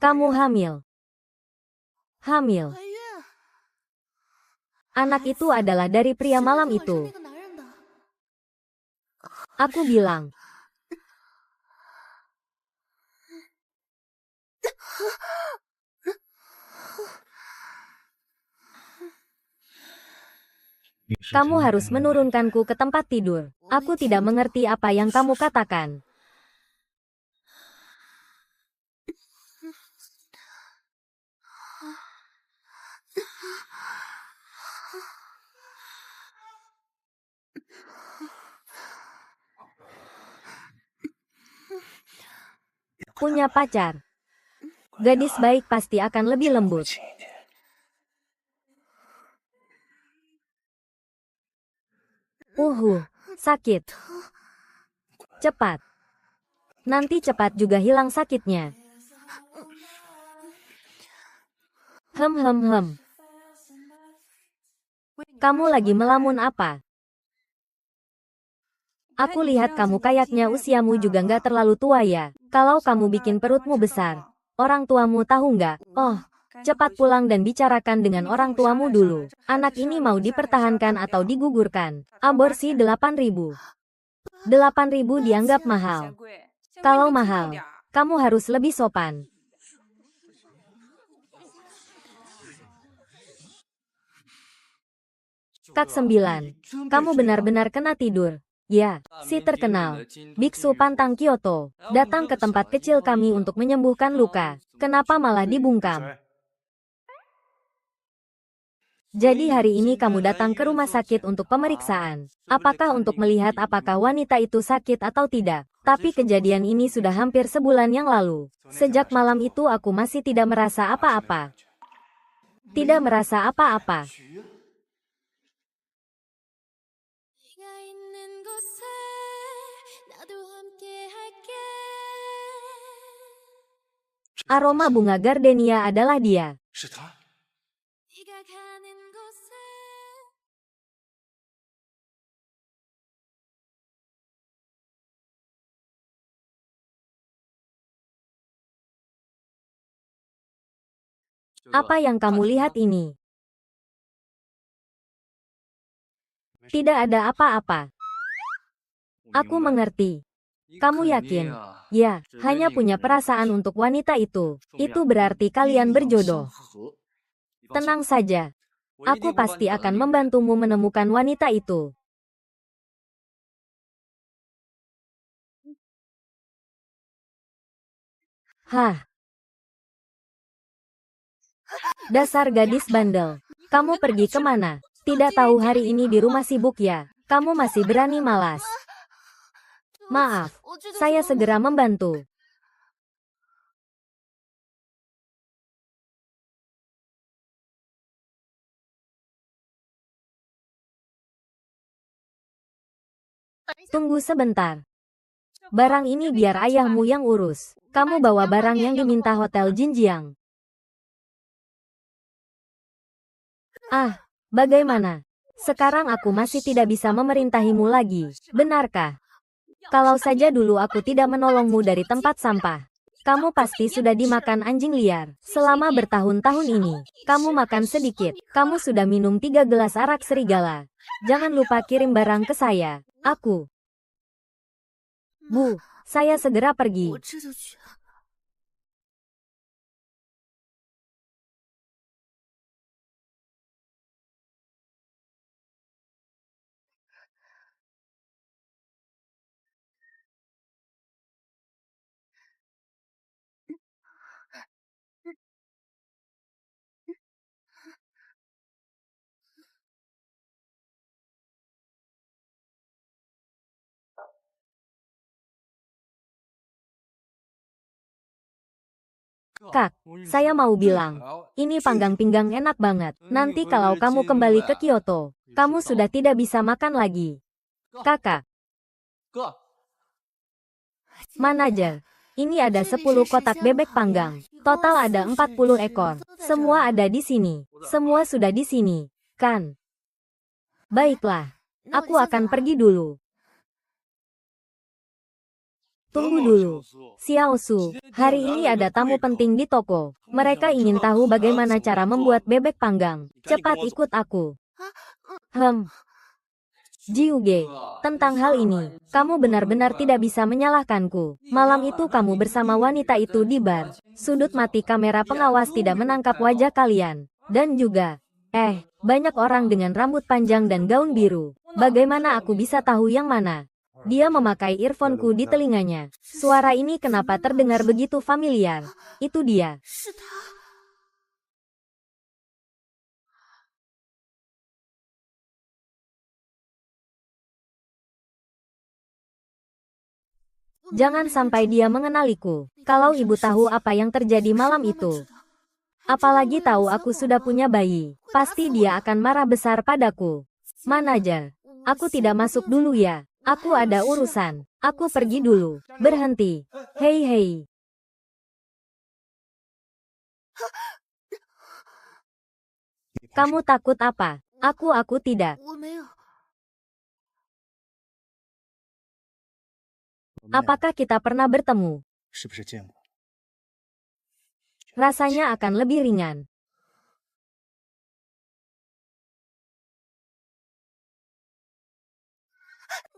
Kamu hamil. Hamil. Anak itu adalah dari pria malam itu. Aku bilang. Kamu harus menurunkanku ke tempat tidur. Aku tidak mengerti apa yang kamu katakan. Punya pacar. Gadis baik pasti akan lebih lembut. Sakit. Cepat. Nanti cepat juga hilang sakitnya. Kamu lagi melamun apa? Aku lihat kamu kayaknya usiamu juga nggak terlalu tua ya. Kalau kamu bikin perutmu besar, orang tuamu tahu nggak? Oh, cepat pulang dan bicarakan dengan orang tuamu dulu. Anak ini mau dipertahankan atau digugurkan. Aborsi 8.000. 8.000 dianggap mahal. Kalau mahal, kamu harus lebih sopan. Kak 9, kamu benar-benar kena tidur. Ya, si terkenal biksu pantang Kyoto datang ke tempat kecil kami untuk menyembuhkan luka. Kenapa malah dibungkam? Jadi hari ini kamu datang ke rumah sakit untuk pemeriksaan. Apakah untuk melihat apakah wanita itu sakit atau tidak? Tapi kejadian ini sudah hampir sebulan yang lalu. Sejak malam itu aku masih tidak merasa apa-apa. Tidak merasa apa-apa. Aroma bunga gardenia adalah dia. Apa yang kamu lihat ini? Tidak ada apa-apa. Aku mengerti. Kamu yakin? Ya, hanya punya perasaan untuk wanita itu. Itu berarti kalian berjodoh. Tenang saja. Aku pasti akan membantumu menemukan wanita itu. Hah? Dasar gadis bandel. Kamu pergi kemana? Tidak tahu hari ini di rumah sibuk ya? Kamu masih berani malas. Maaf, saya segera membantu. Tunggu sebentar. Barang ini biar ayahmu yang urus. Kamu bawa barang yang diminta Hotel Jinjiang. Ah, bagaimana? Sekarang aku masih tidak bisa memerintahimu lagi, benarkah? Kalau saja dulu aku tidak menolongmu dari tempat sampah. Kamu pasti sudah dimakan anjing liar. Selama bertahun-tahun ini, kamu makan sedikit. Kamu sudah minum 3 gelas arak serigala. Jangan lupa kirim barang ke saya. Aku. Bu, saya segera pergi. Kak, saya mau bilang, ini panggang pinggang enak banget. Nanti kalau kamu kembali ke Kyoto, kamu sudah tidak bisa makan lagi. Kakak, manajer, ini ada 10 kotak bebek panggang. Total ada 40 ekor. Semua ada di sini. Semua sudah di sini, kan? Baiklah, aku akan pergi dulu. Tunggu dulu. Xiao Su, hari ini ada tamu penting di toko. Mereka ingin tahu bagaimana cara membuat bebek panggang. Cepat ikut aku. Jiuge, tentang hal ini, kamu benar-benar tidak bisa menyalahkanku. Malam itu kamu bersama wanita itu di bar. Sudut mati kamera pengawas tidak menangkap wajah kalian. Dan juga, banyak orang dengan rambut panjang dan gaun biru. Bagaimana aku bisa tahu yang mana? Dia memakai earphone-ku di telinganya. Suara ini kenapa terdengar begitu familiar? Itu dia. Jangan sampai dia mengenaliku. Kalau ibu tahu apa yang terjadi malam itu, apalagi tahu aku sudah punya bayi, pasti dia akan marah besar padaku. Manajer, aku tidak masuk dulu ya. Aku ada urusan. Aku pergi dulu. Berhenti. Hei. Kamu takut apa? Aku tidak. Apakah kita pernah bertemu? Rasanya akan lebih ringan.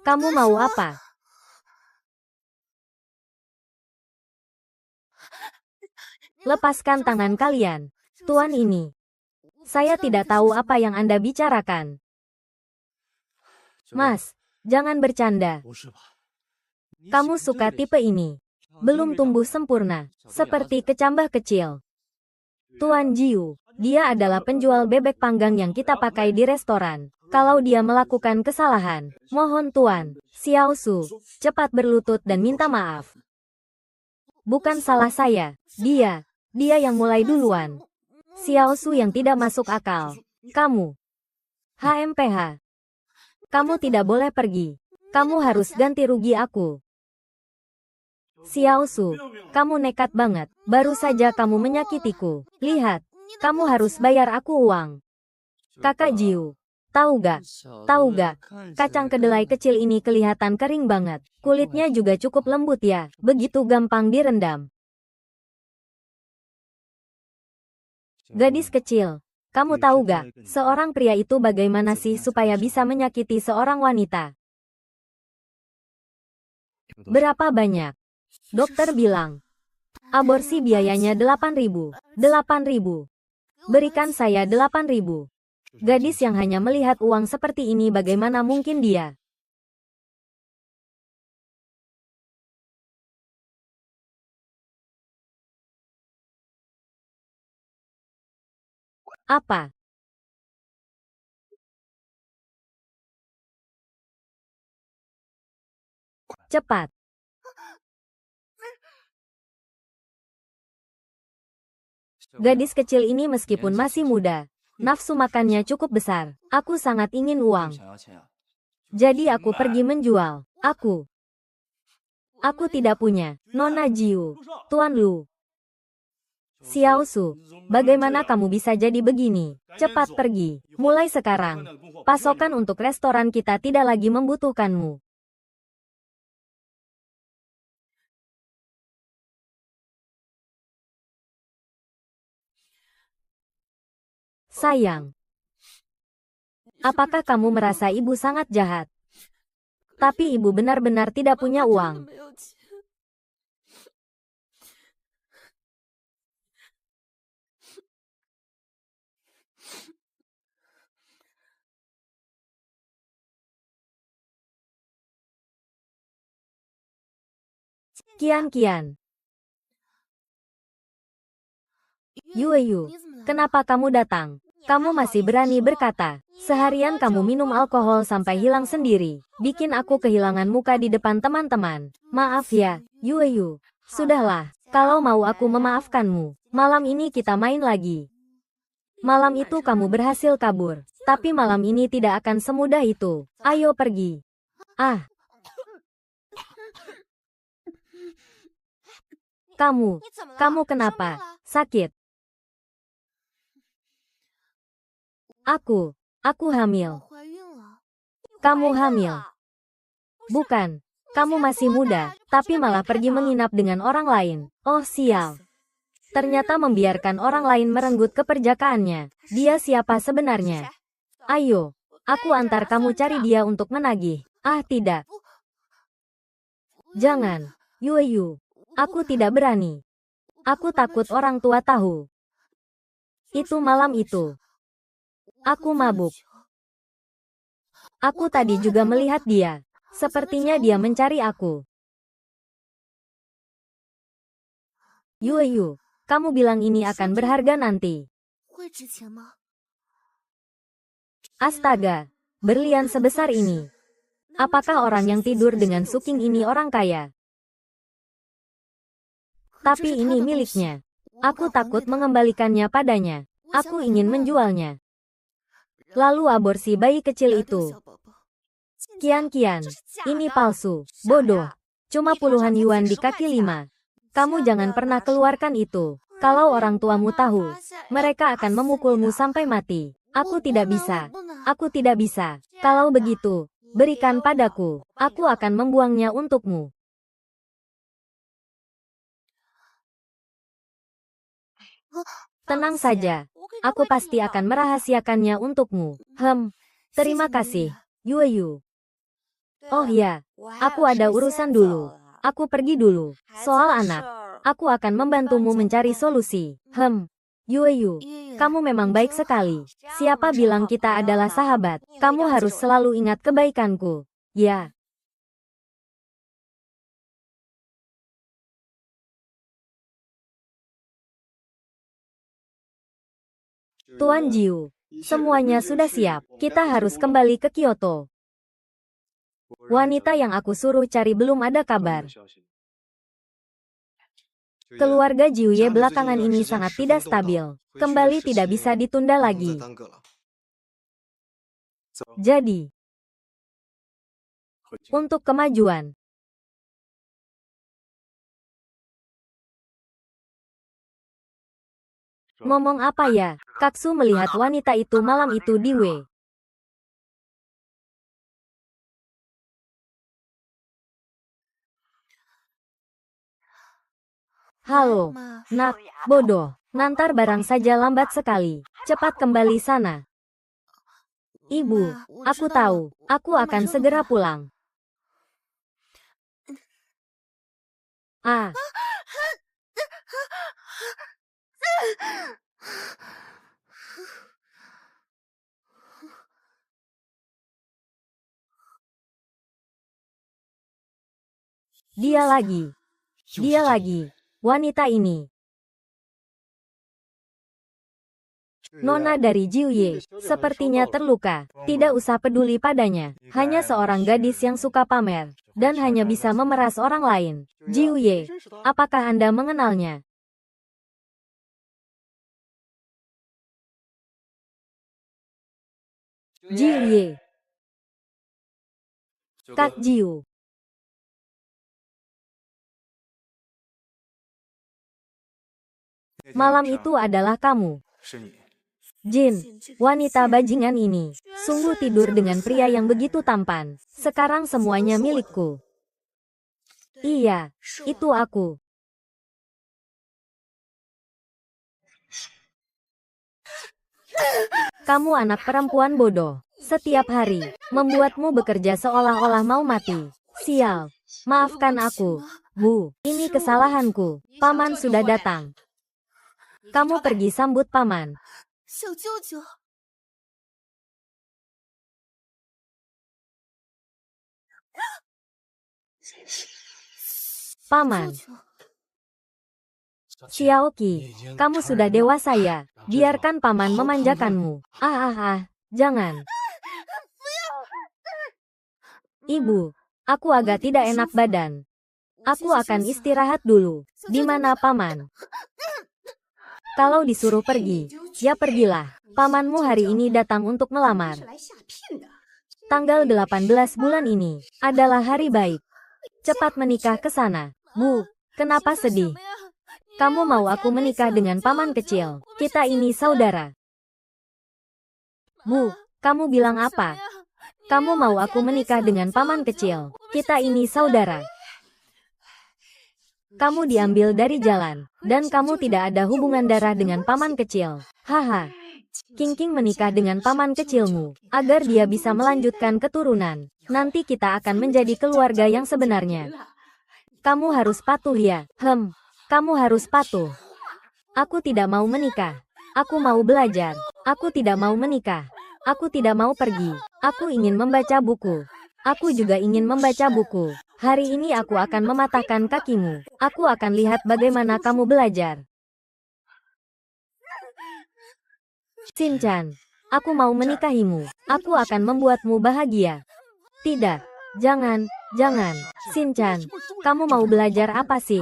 Kamu mau apa? Lepaskan tangan kalian. Tuan ini. Saya tidak tahu apa yang Anda bicarakan. Mas, jangan bercanda. Kamu suka tipe ini. Belum tumbuh sempurna. Seperti kecambah kecil. Tuan Jiu, dia adalah penjual bebek panggang yang kita pakai di restoran. Kalau dia melakukan kesalahan, mohon Tuan, Xiao Su, cepat berlutut dan minta maaf. Bukan salah saya. Dia yang mulai duluan. Xiao Su yang tidak masuk akal. Kamu. HMPH. Kamu tidak boleh pergi. Kamu harus ganti rugi aku. Xiao Su, kamu nekat banget. Baru saja kamu menyakitiku. Lihat, kamu harus bayar aku uang. Kakak Jiu, tahu gak? Kacang kedelai kecil ini kelihatan kering banget. Kulitnya juga cukup lembut ya. Begitu gampang direndam. Gadis kecil, kamu tahu gak? Seorang pria itu bagaimana sih supaya bisa menyakiti seorang wanita? Berapa banyak? Dokter bilang, aborsi biayanya 8.000. 8.000. Berikan saya 8.000. Gadis yang hanya melihat uang seperti ini bagaimana mungkin dia? Apa? Cepat. Gadis kecil ini meskipun masih muda, nafsu makannya cukup besar. Aku sangat ingin uang. Jadi aku pergi menjual. Aku tidak punya. Nona Jiu, Tuan Lu. Xiao Su, bagaimana kamu bisa jadi begini? Cepat pergi. Mulai sekarang. Pasokan untuk restoran kita tidak lagi membutuhkanmu. Sayang. Apakah kamu merasa ibu sangat jahat? Tapi ibu benar-benar tidak punya uang. Kian. Yueyu, kenapa kamu datang? Kamu masih berani berkata. Seharian kamu minum alkohol sampai hilang sendiri. Bikin aku kehilangan muka di depan teman-teman. Maaf ya, Yueyu. Sudahlah, kalau mau aku memaafkanmu. Malam ini kita main lagi. Malam itu kamu berhasil kabur. Tapi malam ini tidak akan semudah itu. Ayo pergi. Kamu kenapa? Sakit? Aku hamil. Kamu hamil? Bukan. Kamu masih muda, tapi malah pergi menginap dengan orang lain. Oh sial. Ternyata membiarkan orang lain merenggut keperjakaannya. Dia siapa sebenarnya? Ayo, aku antar kamu cari dia untuk menagih. Ah tidak. Jangan, Yueyu. Aku tidak berani. Aku takut orang tua tahu. Itu malam itu. Aku mabuk. Aku tadi juga melihat dia. Sepertinya dia mencari aku. Yueyu, kamu bilang ini akan berharga nanti. Astaga, berlian sebesar ini. Apakah orang yang tidur dengan Suking ini orang kaya? Tapi ini miliknya. Aku takut mengembalikannya padanya. Aku ingin menjualnya. Lalu aborsi bayi kecil itu. Kian, ini palsu, bodoh. Cuma puluhan yuan di kaki 5. Kamu jangan pernah keluarkan itu. Kalau orang tuamu tahu, mereka akan memukulmu sampai mati. Aku tidak bisa. Aku tidak bisa. Kalau begitu, berikan padaku. Aku akan membuangnya untukmu. Tenang saja. Aku pasti akan merahasiakannya untukmu. Terima kasih, Yueyu. Oh ya, aku ada urusan dulu. Aku pergi dulu. Soal anak, aku akan membantumu mencari solusi. Yueyu, kamu memang baik sekali. Siapa bilang kita adalah sahabat? Kamu harus selalu ingat kebaikanku. Ya. Tuan Jiu, semuanya sudah siap. Kita harus kembali ke Kyoto. Wanita yang aku suruh cari belum ada kabar. Keluarga Jiuye belakangan ini sangat tidak stabil. Kembali tidak bisa ditunda lagi. Jadi, untuk kemajuan. Ngomong apa ya? Kaksu melihat wanita itu malam itu di W. Halo, nak, bodoh. Nantar barang saja lambat sekali. Cepat kembali sana. Ibu, aku tahu. Aku akan segera pulang. Ah. Dia lagi. Dia lagi. Wanita ini. Nona dari Jiuye, sepertinya terluka. Tidak usah peduli padanya. Hanya seorang gadis yang suka pamer. Dan hanya bisa memeras orang lain. Jiuye, apakah Anda mengenalnya? Jiuye. Kak Jiu. Malam itu adalah kamu. Jin, wanita bajingan ini, sungguh tidur dengan pria yang begitu tampan. Sekarang semuanya milikku. Iya, itu aku. Kamu anak perempuan bodoh. Setiap hari, membuatmu bekerja seolah-olah mau mati. Sial. Maafkan aku, Bu. Ini kesalahanku. Paman sudah datang. Kamu pergi sambut paman. Paman. Xiaoqi, kamu sudah dewasa ya. Biarkan paman memanjakanmu. Jangan. Ibu, aku agak tidak enak badan. Aku akan istirahat dulu. Di mana paman? Kalau disuruh pergi, ya pergilah. Pamanmu hari ini datang untuk melamar. Tanggal 18 bulan ini adalah hari baik. Cepat menikah ke sana. Bu, kenapa sedih? Kamu mau aku menikah dengan paman kecil? Kita ini saudara. Bu, kamu bilang apa? Kamu mau aku menikah dengan paman kecil? Kita ini saudara. Kamu diambil dari jalan, dan kamu tidak ada hubungan darah dengan paman kecil. Haha. King menikah dengan paman kecilmu, agar dia bisa melanjutkan keturunan. Nanti kita akan menjadi keluarga yang sebenarnya. Kamu harus patuh ya. Kamu harus patuh. Aku tidak mau menikah. Aku mau belajar. Aku tidak mau menikah. Aku tidak mau pergi. Aku ingin membaca buku. Aku juga ingin membaca buku. Hari ini aku akan mematahkan kakimu. Aku akan lihat bagaimana kamu belajar. Shinchan, aku mau menikahimu. Aku akan membuatmu bahagia. Tidak, jangan. Shinchan, kamu mau belajar apa sih?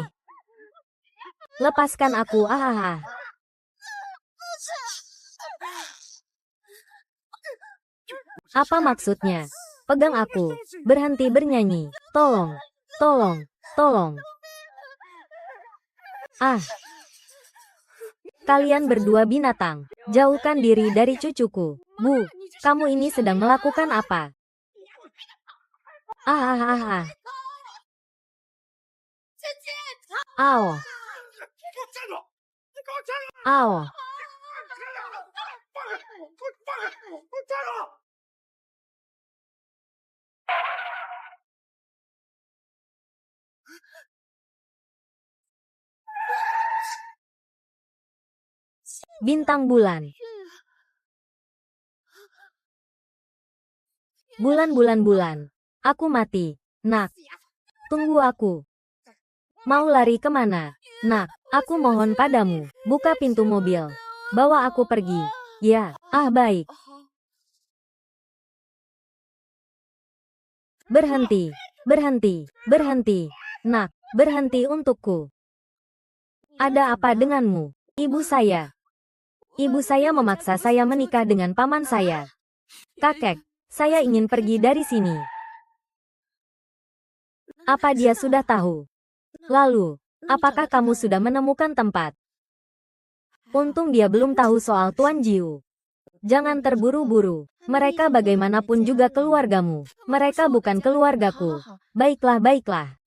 Lepaskan aku, Apa maksudnya? Pegang aku. Berhenti bernyanyi. Tolong. Kalian berdua binatang. Jauhkan diri dari cucuku. Bu, kamu ini sedang melakukan apa? Ao. Bintang bulan. Bulan. Aku mati. Nak. Tunggu aku. Mau lari kemana? Nak, aku mohon padamu. Buka pintu mobil. Bawa aku pergi. Ya, baik. Berhenti. Nak, berhenti untukku. Ada apa denganmu? Ibu saya memaksa saya menikah dengan paman saya. Kakek, saya ingin pergi dari sini. Apa dia sudah tahu? Lalu, apakah kamu sudah menemukan tempat? Untung dia belum tahu soal Tuan Jiu. Jangan terburu-buru. Mereka bagaimanapun juga keluargamu. Mereka bukan keluargaku. Baiklah.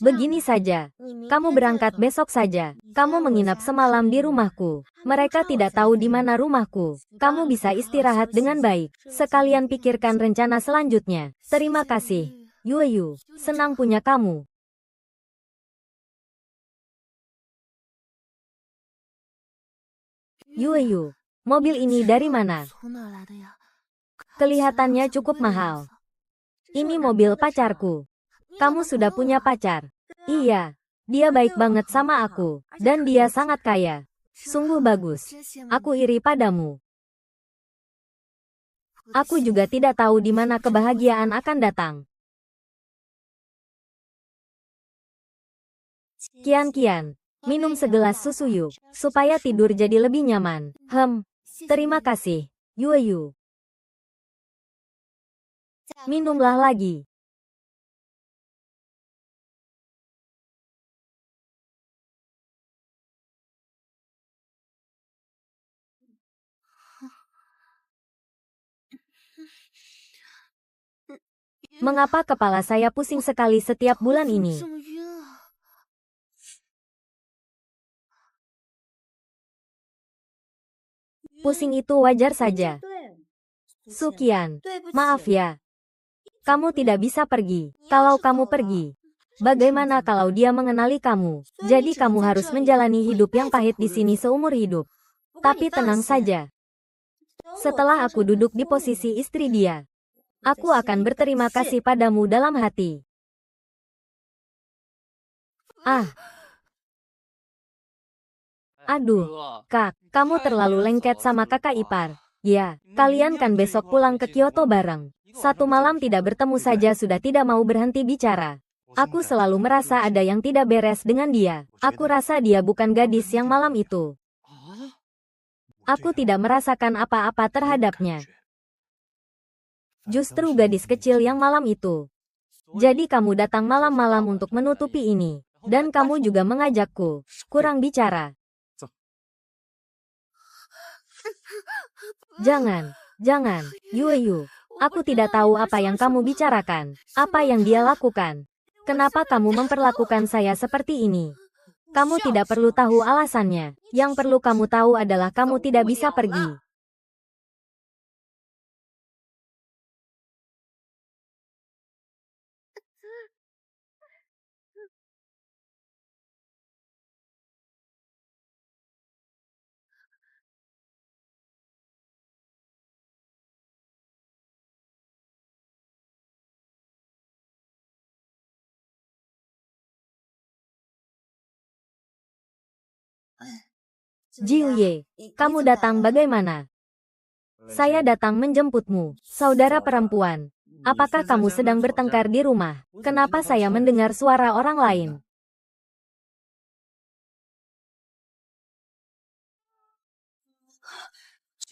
Begini saja. Kamu berangkat besok saja. Kamu menginap semalam di rumahku. Mereka tidak tahu di mana rumahku. Kamu bisa istirahat dengan baik. Sekalian pikirkan rencana selanjutnya. Terima kasih. Yueyu, senang punya kamu. Yueyu, mobil ini dari mana? Kelihatannya cukup mahal. Ini mobil pacarku. Kamu sudah punya pacar? Iya. Dia baik banget sama aku. Dan dia sangat kaya. Sungguh bagus. Aku iri padamu. Aku juga tidak tahu di mana kebahagiaan akan datang. Kian, minum segelas susu yuk, supaya tidur jadi lebih nyaman. Terima kasih, Yueyu. Minumlah lagi. Mengapa kepala saya pusing sekali setiap bulan ini? Pusing itu wajar saja. Sukian, maaf ya. Kamu tidak bisa pergi. Kalau kamu pergi, bagaimana kalau dia mengenali kamu? Jadi kamu harus menjalani hidup yang pahit di sini seumur hidup. Tapi tenang saja. Setelah aku duduk di posisi istri dia, aku akan berterima kasih padamu dalam hati. Aduh, Kak, kamu terlalu lengket sama kakak ipar. Ya, kalian kan besok pulang ke Kyoto bareng. Satu malam tidak bertemu saja sudah tidak mau berhenti bicara. Aku selalu merasa ada yang tidak beres dengan dia. Aku rasa dia bukan gadis yang malam itu. Aku tidak merasakan apa-apa terhadapnya. Justru gadis kecil yang malam itu. Jadi kamu datang malam-malam untuk menutupi ini. Dan kamu juga mengajakku. Kurang bicara. Jangan, Yueyu. Aku tidak tahu apa yang kamu bicarakan. Apa yang dia lakukan. Kenapa kamu memperlakukan saya seperti ini? Kamu tidak perlu tahu alasannya. Yang perlu kamu tahu adalah kamu tidak bisa pergi. Jiuye, kamu datang bagaimana? Saya datang menjemputmu, saudara perempuan. Apakah kamu sedang bertengkar di rumah? Kenapa saya mendengar suara orang lain?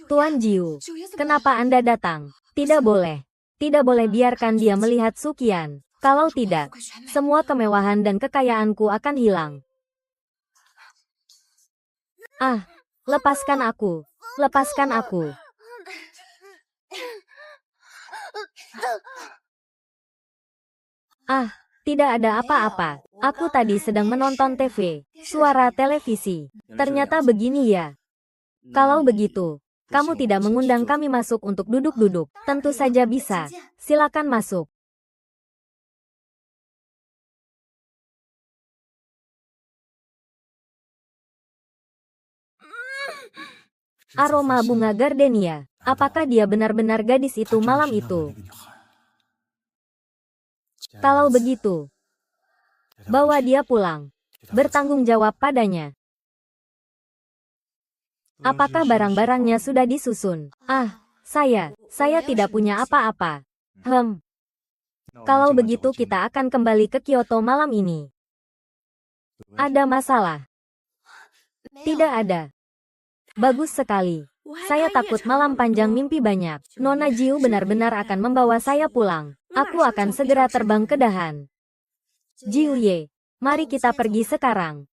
Tuan Jiu, kenapa Anda datang? Tidak boleh. Tidak boleh biarkan dia melihat Sukian. Kalau tidak, semua kemewahan dan kekayaanku akan hilang. Ah, lepaskan aku. Lepaskan aku. Ah, tidak ada apa-apa. Aku tadi sedang menonton TV. Suara televisi. Ternyata begini ya. Kalau begitu, kamu tidak mengundang kami masuk untuk duduk-duduk. Tentu saja bisa. Silakan masuk. Aroma bunga gardenia. Apakah dia benar-benar gadis itu malam itu? Kalau begitu, bawa dia pulang. Bertanggung jawab padanya. Apakah barang-barangnya sudah disusun? Ah, saya tidak punya apa-apa. Kalau begitu kita akan kembali ke Kyoto malam ini. Ada masalah? Tidak ada. Bagus sekali. Saya takut malam panjang mimpi banyak. Nona Jiu benar-benar akan membawa saya pulang. Aku akan segera terbang ke Dahan. Jiu Ye, mari kita pergi sekarang.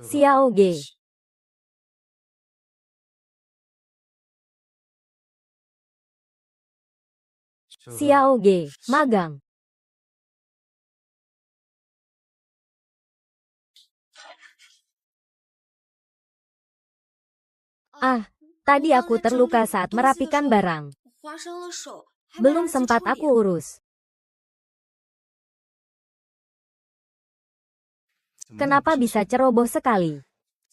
Xiao Ge. Xiao Ge, magang. Ah, tadi aku terluka saat merapikan barang. Belum sempat aku urus. Kenapa bisa ceroboh sekali?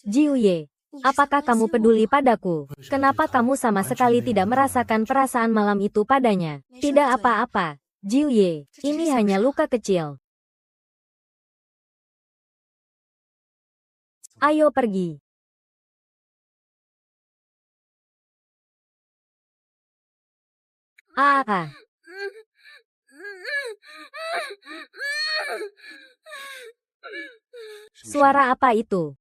Jiu Ye, apakah kamu peduli padaku? Kenapa kamu sama sekali tidak merasakan perasaan malam itu padanya? Tidak apa-apa, Jiu Ye, ini hanya luka kecil. Ayo pergi. Ah. Suara apa itu?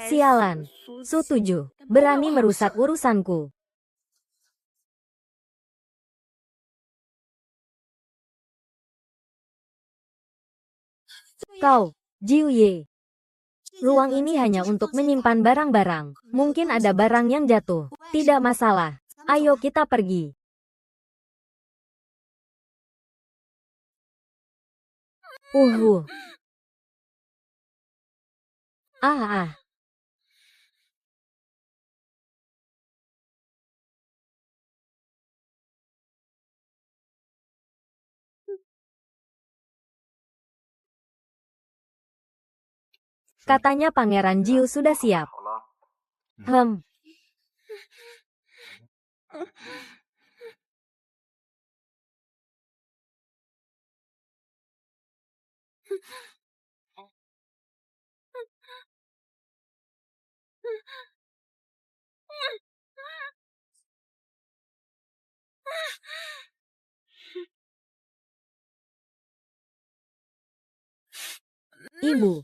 Sialan. Su 7. Berani merusak urusanku. Kau, Jiu Ye. Ruang ini hanya untuk menyimpan barang-barang. Mungkin ada barang yang jatuh. Tidak masalah. Ayo kita pergi. Uh. Ah. Katanya Pangeran Jiu sudah siap. Hmm. Ibu,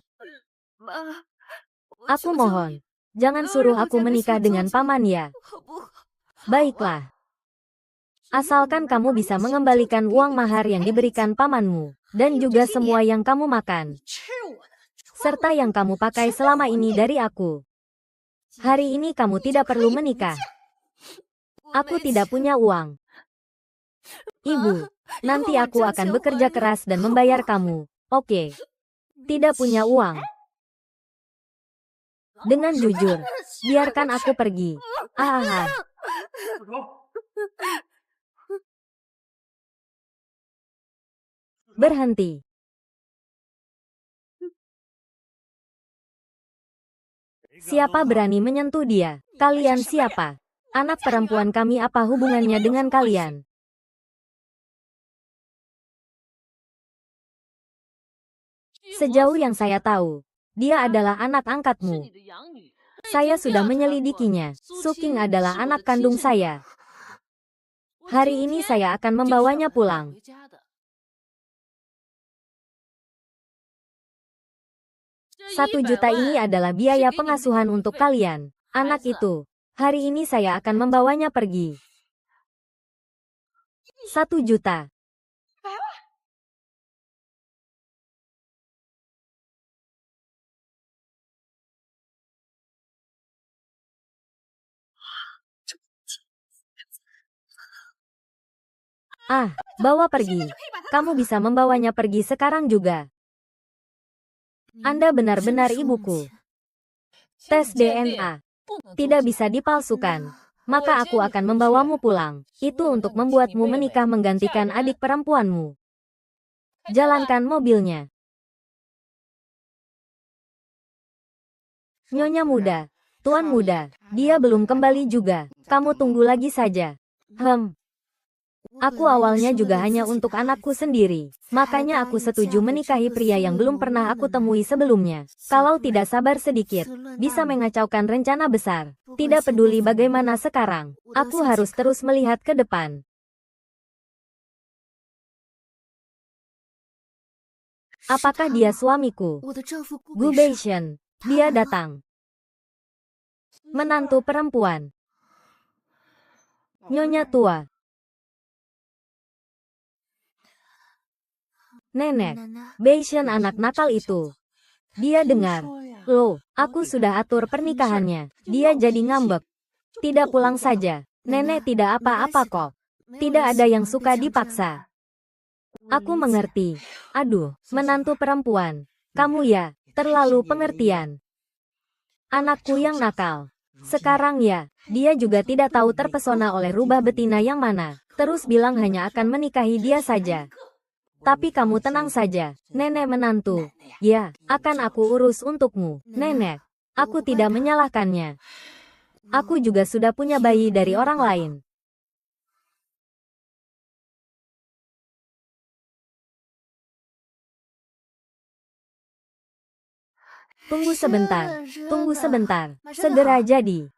aku mohon, jangan suruh aku menikah dengan paman ya. Baiklah. Asalkan kamu bisa mengembalikan uang mahar yang diberikan pamanmu, dan juga semua yang kamu makan, serta yang kamu pakai selama ini dari aku. Hari ini kamu tidak perlu menikah. Aku tidak punya uang. Ibu, nanti aku akan bekerja keras dan membayar kamu. Oke. Tidak punya uang. Dengan jujur, biarkan aku pergi. Ah. Berhenti. Siapa berani menyentuh dia? Kalian siapa? Anak perempuan kami apa hubungannya dengan kalian? Sejauh yang saya tahu, dia adalah anak angkatmu. Saya sudah menyelidikinya. Suking adalah anak kandung saya. Hari ini saya akan membawanya pulang. 1 juta ini adalah biaya pengasuhan untuk kalian. Anak itu. Hari ini saya akan membawanya pergi. 1 juta. Ah, bawa pergi. Kamu bisa membawanya pergi sekarang juga. Anda benar-benar ibuku. Tes DNA. Tidak bisa dipalsukan. Maka aku akan membawamu pulang. Itu untuk membuatmu menikah menggantikan adik perempuanmu. Jalankan mobilnya. Nyonya muda. Tuan muda. Dia belum kembali juga. Kamu tunggu lagi saja. Aku awalnya juga hanya untuk anakku sendiri. Makanya aku setuju menikahi pria yang belum pernah aku temui sebelumnya. Kalau tidak sabar sedikit, bisa mengacaukan rencana besar. Tidak peduli bagaimana sekarang, aku harus terus melihat ke depan. Apakah dia suamiku? Gu Beishen. Dia datang. Menantu perempuan. Nyonya tua. Nenek, Beishen anak nakal itu. Dia dengar. Loh, aku sudah atur pernikahannya. Dia jadi ngambek. Tidak pulang saja. Nenek tidak apa-apa kok. Tidak ada yang suka dipaksa. Aku mengerti. Aduh, menantu perempuan. Kamu ya, terlalu pengertian. Anakku yang nakal. Sekarang ya, dia juga tidak tahu terpesona oleh rubah betina yang mana. Terus bilang hanya akan menikahi dia saja. Tapi kamu tenang saja, nenek menantu. Ya, akan aku urus untukmu, nenek. Aku tidak menyalahkannya. Aku juga sudah punya bayi dari orang lain. Tunggu sebentar, tunggu sebentar. Segera jadi.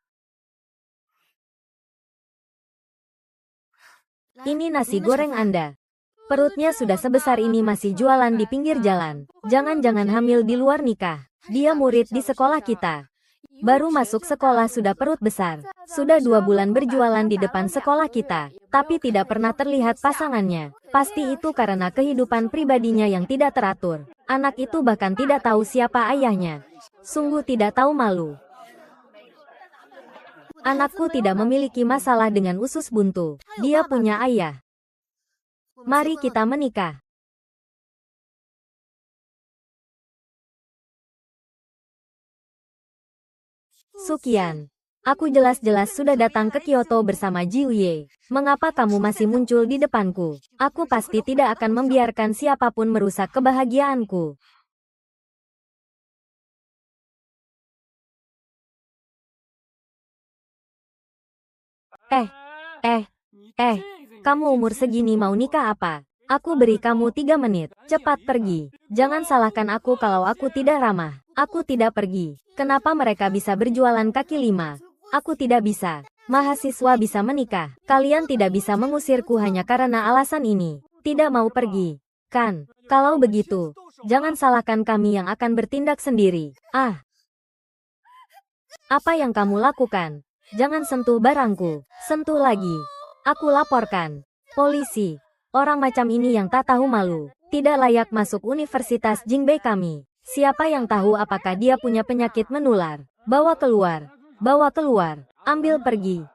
Ini nasi goreng Anda. Perutnya sudah sebesar ini masih jualan di pinggir jalan. Jangan-jangan hamil di luar nikah. Dia murid di sekolah kita. Baru masuk sekolah sudah perut besar. Sudah 2 bulan berjualan di depan sekolah kita. Tapi tidak pernah terlihat pasangannya. Pasti itu karena kehidupan pribadinya yang tidak teratur. Anak itu bahkan tidak tahu siapa ayahnya. Sungguh tidak tahu malu. Anakku tidak memiliki masalah dengan usus buntu. Dia punya ayah. Mari kita menikah. Sukian. Aku jelas-jelas sudah datang ke Kyoto bersama Jiuye. Mengapa kamu masih muncul di depanku? Aku pasti tidak akan membiarkan siapapun merusak kebahagiaanku. Kamu umur segini mau nikah apa? Aku beri kamu 3 menit. Cepat pergi. Jangan salahkan aku kalau aku tidak ramah. Aku tidak pergi. Kenapa mereka bisa berjualan kaki lima? Aku tidak bisa. Mahasiswa bisa menikah. Kalian tidak bisa mengusirku hanya karena alasan ini. Tidak mau pergi. Kan? Kalau begitu, jangan salahkan kami yang akan bertindak sendiri. Ah. Apa yang kamu lakukan? Jangan sentuh barangku. Sentuh lagi. Aku laporkan. Polisi. Orang macam ini yang tak tahu malu. Tidak layak masuk Universitas Jingbei kami. Siapa yang tahu apakah dia punya penyakit menular? Bawa keluar. Bawa keluar. Ambil pergi.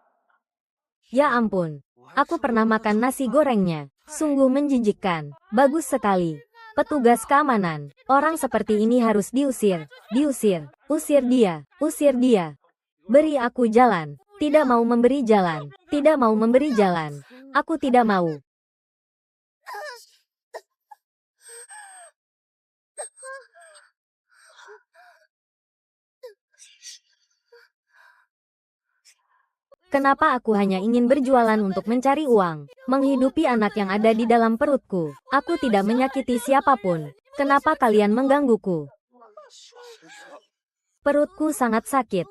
Ya ampun. Aku pernah makan nasi gorengnya. Sungguh menjijikkan. Bagus sekali. Petugas keamanan. Orang seperti ini harus diusir. Diusir. Usir dia. Usir dia. Beri aku jalan. Tidak mau memberi jalan. Tidak mau memberi jalan. Aku tidak mau. Kenapa aku hanya ingin berjualan untuk mencari uang, menghidupi anak yang ada di dalam perutku? Aku tidak menyakiti siapapun. Kenapa kalian menggangguku? Perutku sangat sakit.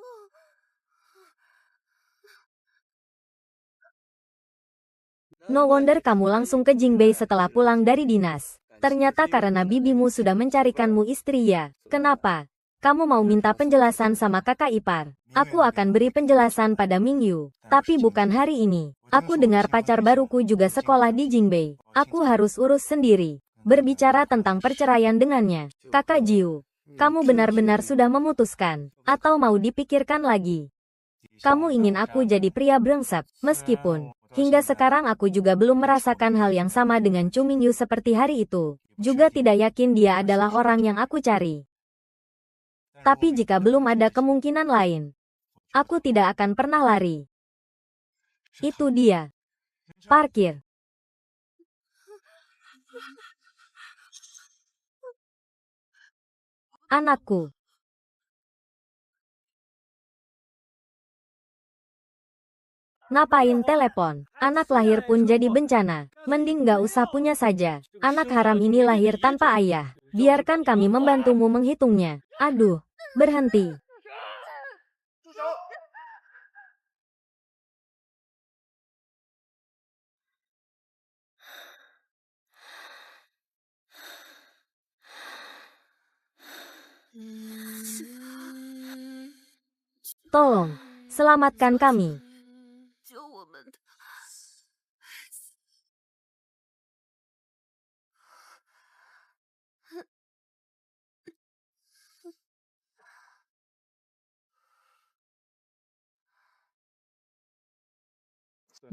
No wonder kamu langsung ke Jingbei setelah pulang dari dinas. Ternyata karena bibimu sudah mencarikanmu istri ya. Kenapa? Kamu mau minta penjelasan sama kakak ipar. Aku akan beri penjelasan pada Mingyu. Tapi bukan hari ini. Aku dengar pacar baruku juga sekolah di Jingbei. Aku harus urus sendiri. Berbicara tentang perceraian dengannya. Kakak Jiu, kamu benar-benar sudah memutuskan. Atau mau dipikirkan lagi? Kamu ingin aku jadi pria brengsek, meskipun hingga sekarang aku juga belum merasakan hal yang sama dengan Chu Mingyu seperti hari itu. Juga tidak yakin dia adalah orang yang aku cari. Tapi jika belum ada kemungkinan lain, aku tidak akan pernah lari. Itu dia. Parkir. Anakku. Ngapain telepon? Anak lahir pun jadi bencana. Mending gak usah punya saja. Anak haram ini lahir tanpa ayah. Biarkan kami membantumu menghitungnya. Aduh, berhenti. Tolong, selamatkan kami.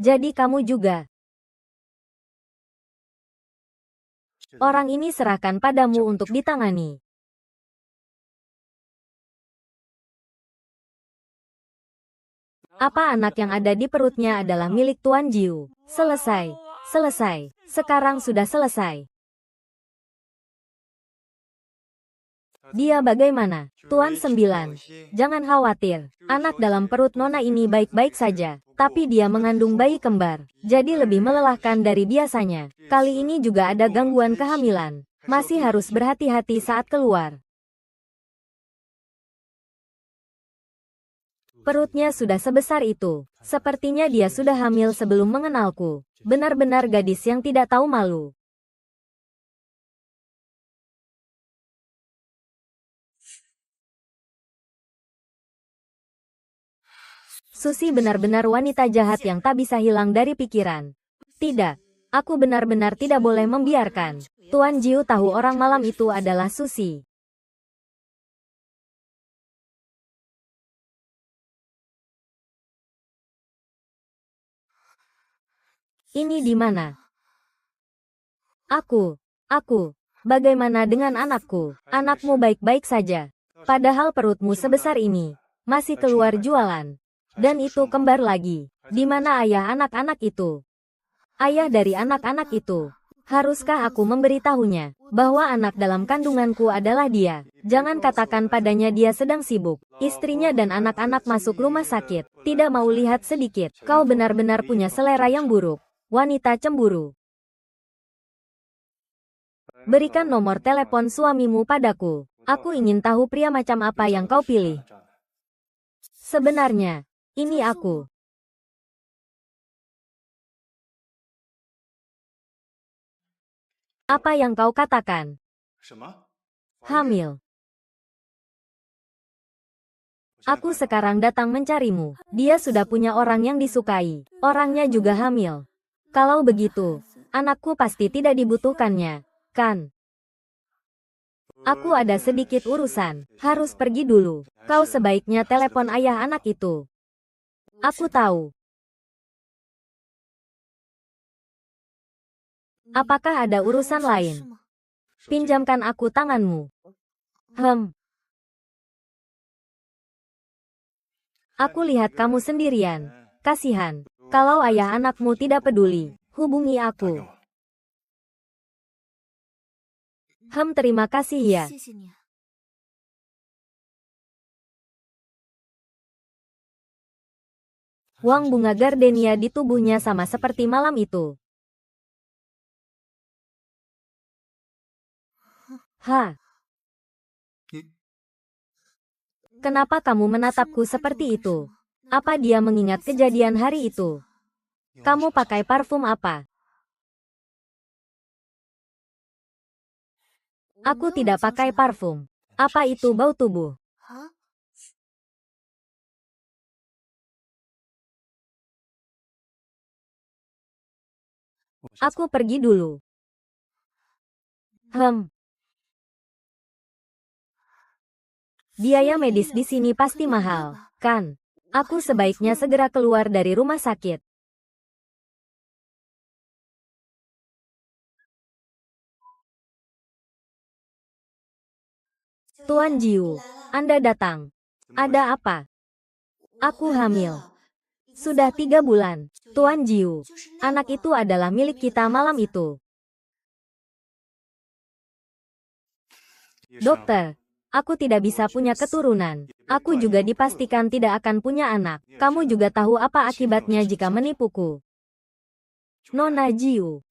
Jadi kamu juga. Orang ini serahkan padamu untuk ditangani. Apa anak yang ada di perutnya adalah milik Tuan Jiu? Selesai. Selesai. Sekarang sudah selesai. Dia bagaimana? Tuan Sembilan. Jangan khawatir. Anak dalam perut Nona ini baik-baik saja. Tapi dia mengandung bayi kembar. Jadi lebih melelahkan dari biasanya. Kali ini juga ada gangguan kehamilan. Masih harus berhati-hati saat keluar. Perutnya sudah sebesar itu. Sepertinya dia sudah hamil sebelum mengenalku. Benar-benar gadis yang tidak tahu malu. Susi benar-benar wanita jahat yang tak bisa hilang dari pikiran. Tidak. Aku benar-benar tidak boleh membiarkan Tuan Jiu tahu orang malam itu adalah Susi. Ini di mana? Aku. Bagaimana dengan anakku? Anakmu baik-baik saja. Padahal perutmu sebesar ini. Masih keluar jualan. Dan itu kembar lagi. Di mana ayah anak-anak itu? Ayah dari anak-anak itu. Haruskah aku memberitahunya bahwa anak dalam kandunganku adalah dia? Jangan katakan padanya dia sedang sibuk. Istrinya dan anak-anak masuk rumah sakit. Tidak mau lihat sedikit. Kau benar-benar punya selera yang buruk. Wanita cemburu. Berikan nomor telepon suamimu padaku. Aku ingin tahu pria macam apa yang kau pilih. Sebenarnya, ini aku. Apa yang kau katakan? Hamil. Aku sekarang datang mencarimu. Dia sudah punya orang yang disukai. Orangnya juga hamil. Kalau begitu, anakku pasti tidak dibutuhkannya, kan? Aku ada sedikit urusan. Harus pergi dulu. Kau sebaiknya telepon ayah anak itu. Aku tahu. Apakah ada urusan lain? Pinjamkan aku tanganmu. Aku lihat kamu sendirian. Kasihan. Kalau ayah anakmu tidak peduli, hubungi aku. Terima kasih ya. Wang bunga gardenia di tubuhnya sama seperti malam itu. Kenapa kamu menatapku seperti itu? Apa dia mengingat kejadian hari itu? Kamu pakai parfum apa? Aku tidak pakai parfum. Apa itu bau tubuh? Aku pergi dulu. Biaya medis di sini pasti mahal, kan? Aku sebaiknya segera keluar dari rumah sakit. Tuan Jiu, Anda datang. Ada apa? Aku hamil. Sudah 3 bulan. Tuan Jiu, anak itu adalah milik kita malam itu. Dokter, aku tidak bisa punya keturunan. Aku juga dipastikan tidak akan punya anak. Kamu juga tahu apa akibatnya jika menipuku. Nona Jiu.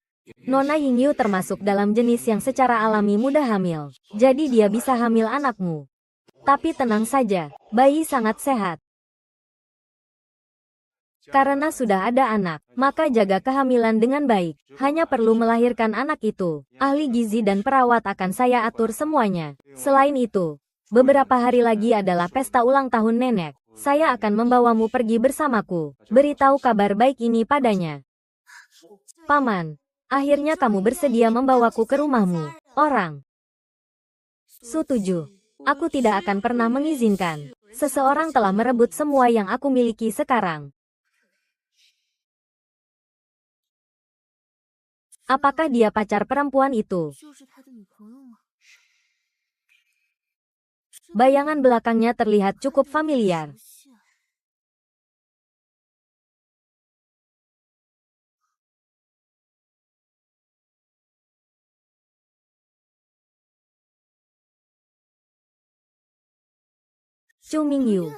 Nona Yingyu termasuk dalam jenis yang secara alami mudah hamil. Jadi dia bisa hamil anakmu. Tapi tenang saja, bayi sangat sehat. Karena sudah ada anak, maka jaga kehamilan dengan baik. Hanya perlu melahirkan anak itu. Ahli gizi dan perawat akan saya atur semuanya. Selain itu, beberapa hari lagi adalah pesta ulang tahun nenek. Saya akan membawamu pergi bersamaku. Beritahu kabar baik ini padanya. Paman, akhirnya kamu bersedia membawaku ke rumahmu. Orang. Setuju. Aku tidak akan pernah mengizinkan. Seseorang telah merebut semua yang aku miliki sekarang. Apakah dia pacar perempuan itu? Bayangan belakangnya terlihat cukup familiar. Chu Mingyu.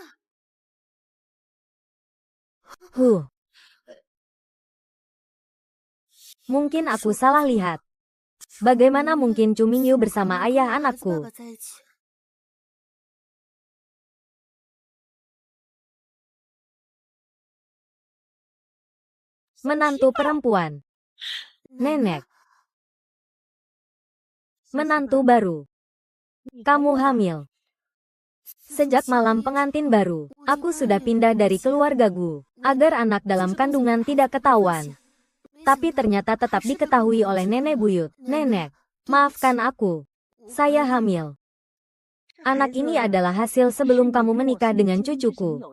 Mungkin aku salah lihat. Bagaimana mungkin Chu Mingyu bersama ayah anakku? Menantu perempuan. Nenek. Menantu baru. Kamu hamil. Sejak malam pengantin baru, aku sudah pindah dari keluargaku, agar anak dalam kandungan tidak ketahuan. Tapi ternyata tetap diketahui oleh nenek buyut. Nenek, maafkan aku. Saya hamil. Anak ini adalah hasil sebelum kamu menikah dengan cucuku.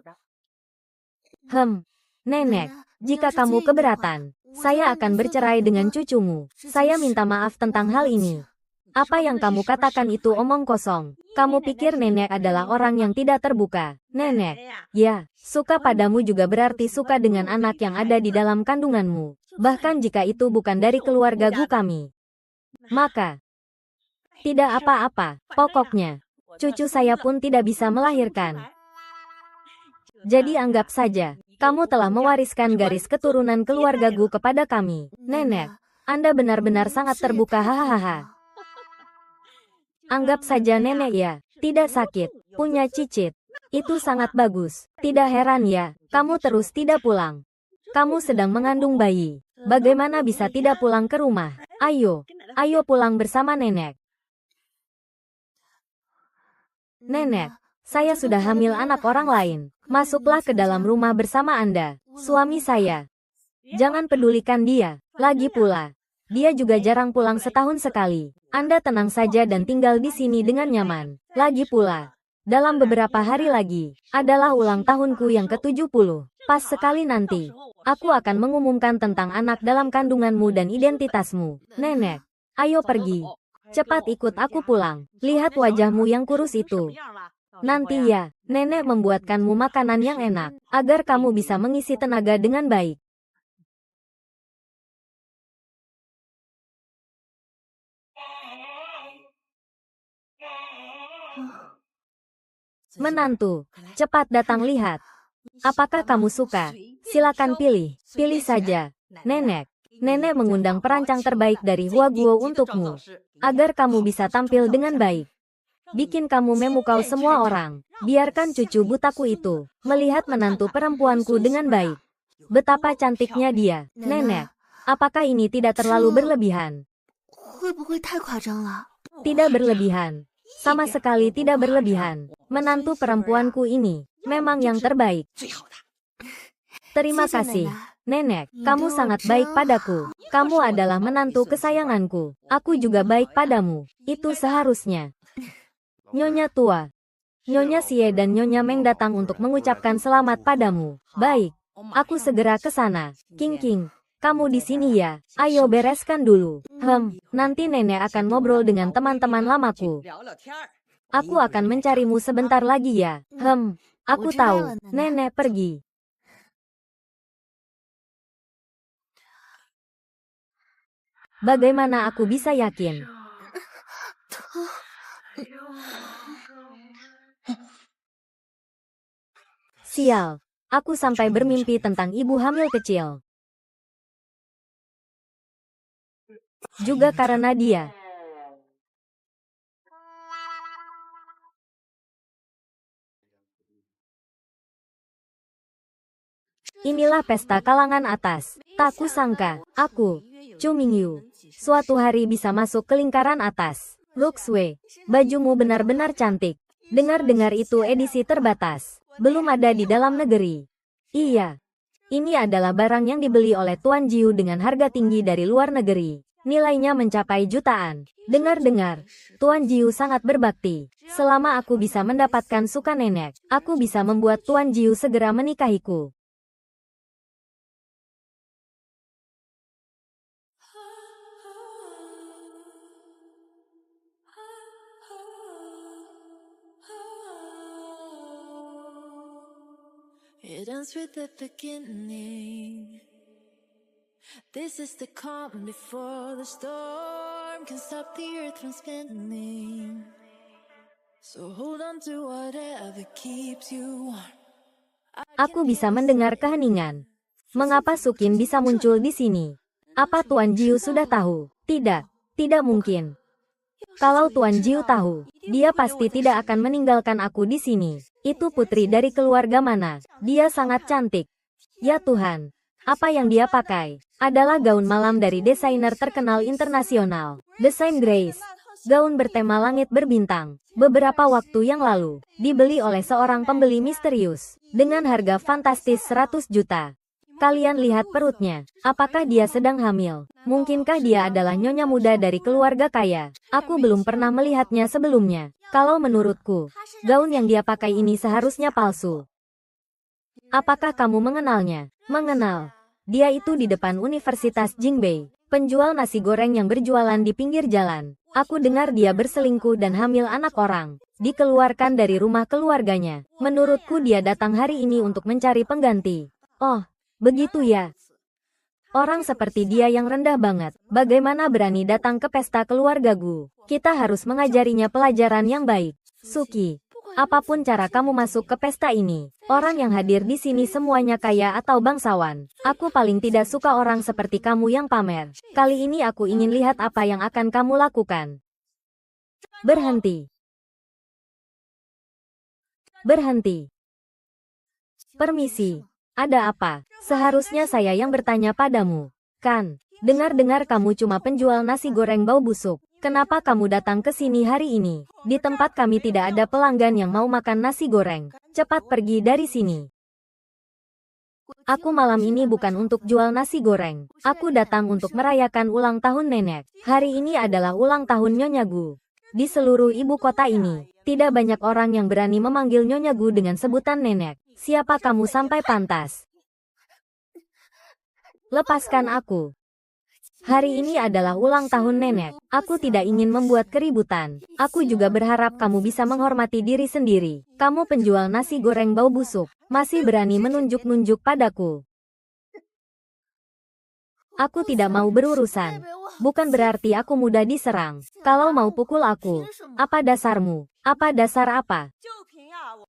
Nenek, jika kamu keberatan, saya akan bercerai dengan cucumu. Saya minta maaf tentang hal ini. Apa yang kamu katakan itu omong kosong. Kamu pikir nenek adalah orang yang tidak terbuka. Nenek, ya, suka padamu juga berarti suka dengan anak yang ada di dalam kandunganmu. Bahkan jika itu bukan dari keluarga kami. Maka, tidak apa-apa. Pokoknya, cucu saya pun tidak bisa melahirkan. Jadi anggap saja, kamu telah mewariskan garis keturunan keluargaku kepada kami. Nenek, Anda benar-benar sangat terbuka hahaha. Anggap saja nenek ya, tidak sakit, punya cicit. Itu sangat bagus. Tidak heran ya, kamu terus tidak pulang. Kamu sedang mengandung bayi. Bagaimana bisa tidak pulang ke rumah? Ayo, ayo pulang bersama nenek. Nenek, Saya sudah hamil anak orang lain. Masuklah ke dalam rumah bersama Anda, suami saya. Jangan pedulikan dia. Lagi pula, dia juga jarang pulang setahun sekali. Anda tenang saja dan tinggal di sini dengan nyaman. Lagi pula, dalam beberapa hari lagi, adalah ulang tahunku yang ke-70. Pas sekali nanti, aku akan mengumumkan tentang anak dalam kandunganmu dan identitasmu. Nenek, ayo pergi. Cepat ikut aku pulang. Lihat wajahmu yang kurus itu. Nanti ya, nenek membuatkanmu makanan yang enak, agar kamu bisa mengisi tenaga dengan baik. Menantu, cepat datang lihat. Apakah kamu suka? Silakan pilih. Pilih saja. Nenek. Nenek mengundang perancang terbaik dari Huaguo untukmu, agar kamu bisa tampil dengan baik. Bikin kamu memukau semua orang. Biarkan cucu butaku itu melihat menantu perempuanku dengan baik. Betapa cantiknya dia. Nenek, apakah ini tidak terlalu berlebihan? Tidak berlebihan. Sama sekali tidak berlebihan. Menantu perempuanku ini memang yang terbaik. Terima kasih. Nenek, kamu sangat baik padaku. Kamu adalah menantu kesayanganku. Aku juga baik padamu. Itu seharusnya. Nyonya tua, Nyonya Xie dan Nyonya Meng datang untuk mengucapkan selamat padamu. Baik, aku segera ke sana. King, kamu di sini ya? Ayo bereskan dulu. Nanti nenek akan ngobrol dengan teman-teman lamaku. Aku akan mencarimu sebentar lagi ya. Aku tahu. Nenek pergi. Bagaimana aku bisa yakin? Sial, aku sampai bermimpi tentang ibu hamil kecil. Juga karena dia. Inilah pesta kalangan atas. Tak kusangka, aku, Chu Mingyu, suatu hari bisa masuk ke lingkaran atas. Luxwei, bajumu benar-benar cantik. Dengar-dengar itu edisi terbatas. Belum ada di dalam negeri. Iya. Ini adalah barang yang dibeli oleh Tuan Jiu dengan harga tinggi dari luar negeri. Nilainya mencapai jutaan. Dengar-dengar, Tuan Jiu sangat berbakti. Selama aku bisa mendapatkan suka nenek, aku bisa membuat Tuan Jiu segera menikahiku. It ends with the beginning. This is the calm before the storm can stop the earth from spinning. So hold on to whatever keeps you warm. Aku bisa mendengar keheningan. Mengapa Sukin bisa muncul di sini? Apa Tuan Jiu sudah tahu? Tidak, tidak mungkin. Kalau Tuan Jiu tahu, dia pasti tidak akan meninggalkan aku di sini. Itu putri dari keluarga mana? Dia sangat cantik. Ya Tuhan, apa yang dia pakai adalah gaun malam dari desainer terkenal internasional, Desain Grace. Gaun bertema langit berbintang. Beberapa waktu yang lalu, dibeli oleh seorang pembeli misterius dengan harga fantastis 100 juta. Kalian lihat perutnya. Apakah dia sedang hamil? Mungkinkah dia adalah nyonya muda dari keluarga kaya? Aku belum pernah melihatnya sebelumnya. Kalau menurutku, gaun yang dia pakai ini seharusnya palsu. Apakah kamu mengenalnya? Mengenal. Dia itu di depan Universitas Jingbei, penjual nasi goreng yang berjualan di pinggir jalan. Aku dengar dia berselingkuh dan hamil anak orang. Dikeluarkan dari rumah keluarganya. Menurutku dia datang hari ini untuk mencari pengganti. Oh, begitu ya. Orang seperti dia yang rendah banget. Bagaimana berani datang ke pesta keluargaku? Kita harus mengajarinya pelajaran yang baik. Suki, apapun cara kamu masuk ke pesta ini, orang yang hadir di sini semuanya kaya atau bangsawan. Aku paling tidak suka orang seperti kamu yang pamer. Kali ini aku ingin lihat apa yang akan kamu lakukan. Berhenti. Berhenti. Permisi. Ada apa? Seharusnya saya yang bertanya padamu. Kan, dengar-dengar kamu cuma penjual nasi goreng bau busuk. Kenapa kamu datang ke sini hari ini? Di tempat kami tidak ada pelanggan yang mau makan nasi goreng. Cepat pergi dari sini. Aku malam ini bukan untuk jual nasi goreng. Aku datang untuk merayakan ulang tahun nenek. Hari ini adalah ulang tahun Nyonya Gu. Di seluruh ibu kota ini, tidak banyak orang yang berani memanggil Nyonya Gu dengan sebutan nenek. Siapa kamu sampai pantas? Lepaskan aku. Hari ini adalah ulang tahun nenek. Aku tidak ingin membuat keributan. Aku juga berharap kamu bisa menghormati diri sendiri. Kamu penjual nasi goreng bau busuk. Masih berani menunjuk-nunjuk padaku. Aku tidak mau berurusan. Bukan berarti aku mudah diserang. Kalau mau pukul aku. Apa dasarmu? Apa dasar apa?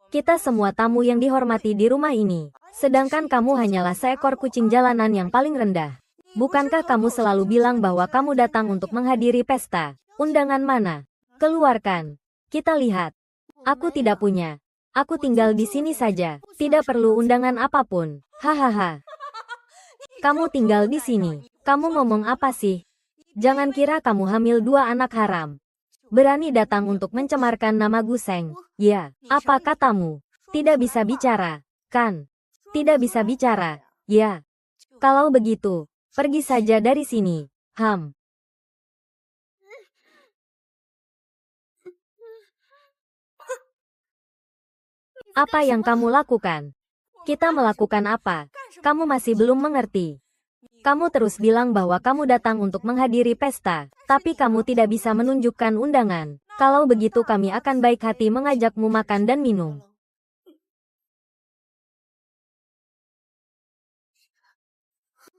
Kita semua tamu yang dihormati di rumah ini. Sedangkan kamu hanyalah seekor kucing jalanan yang paling rendah. Bukankah kamu selalu bilang bahwa kamu datang untuk menghadiri pesta? Undangan mana? Keluarkan. Kita lihat. Aku tidak punya. Aku tinggal di sini saja. Tidak perlu undangan apapun. Hahaha. Kamu tinggal di sini. Kamu ngomong apa sih? Jangan kira kamu hamil 2 anak haram. Berani datang untuk mencemarkan nama Guseng. Ya, apa katamu? Tidak bisa bicara, kan? Tidak bisa bicara. Ya. Kalau begitu, pergi saja dari sini. Apa yang kamu lakukan? Kita melakukan apa? Kamu masih belum mengerti. Kamu terus bilang bahwa kamu datang untuk menghadiri pesta, tapi kamu tidak bisa menunjukkan undangan. Kalau begitu kami akan baik hati mengajakmu makan dan minum.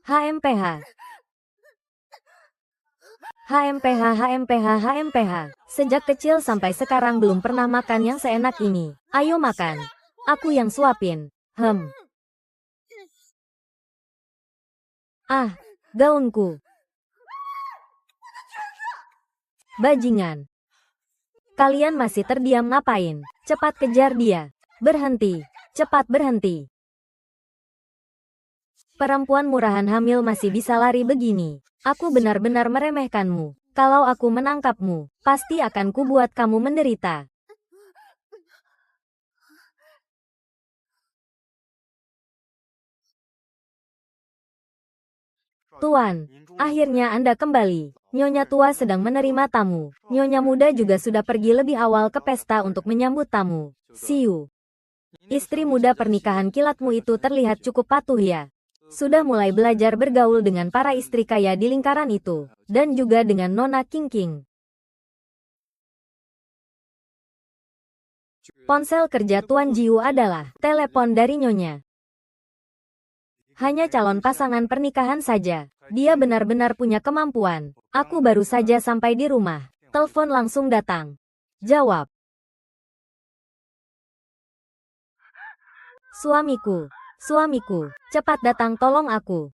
HMPH. HMPH, HMPH, HMPH. Sejak kecil sampai sekarang belum pernah makan yang seenak ini. Ayo makan. Aku yang suapin. Ah, gaunku. Bajingan. Kalian masih terdiam ngapain? Cepat kejar dia. Berhenti. Cepat berhenti. Perempuan murahan hamil masih bisa lari begini. Aku benar-benar meremehkanmu. Kalau aku menangkapmu, pasti akan kubuat kamu menderita. Tuan, akhirnya Anda kembali. Nyonya tua sedang menerima tamu. Nyonya muda juga sudah pergi lebih awal ke pesta untuk menyambut tamu. Siu. Istri muda pernikahan kilatmu itu terlihat cukup patuh ya. Sudah mulai belajar bergaul dengan para istri kaya di lingkaran itu. Dan juga dengan Nona King King. Ponsel kerja Tuan Jiu adalah telepon dari Nyonya. Hanya calon pasangan pernikahan saja. Dia benar-benar punya kemampuan. Aku baru saja sampai di rumah. Telepon langsung datang. Jawab. Suamiku. Suamiku, cepat datang tolong aku.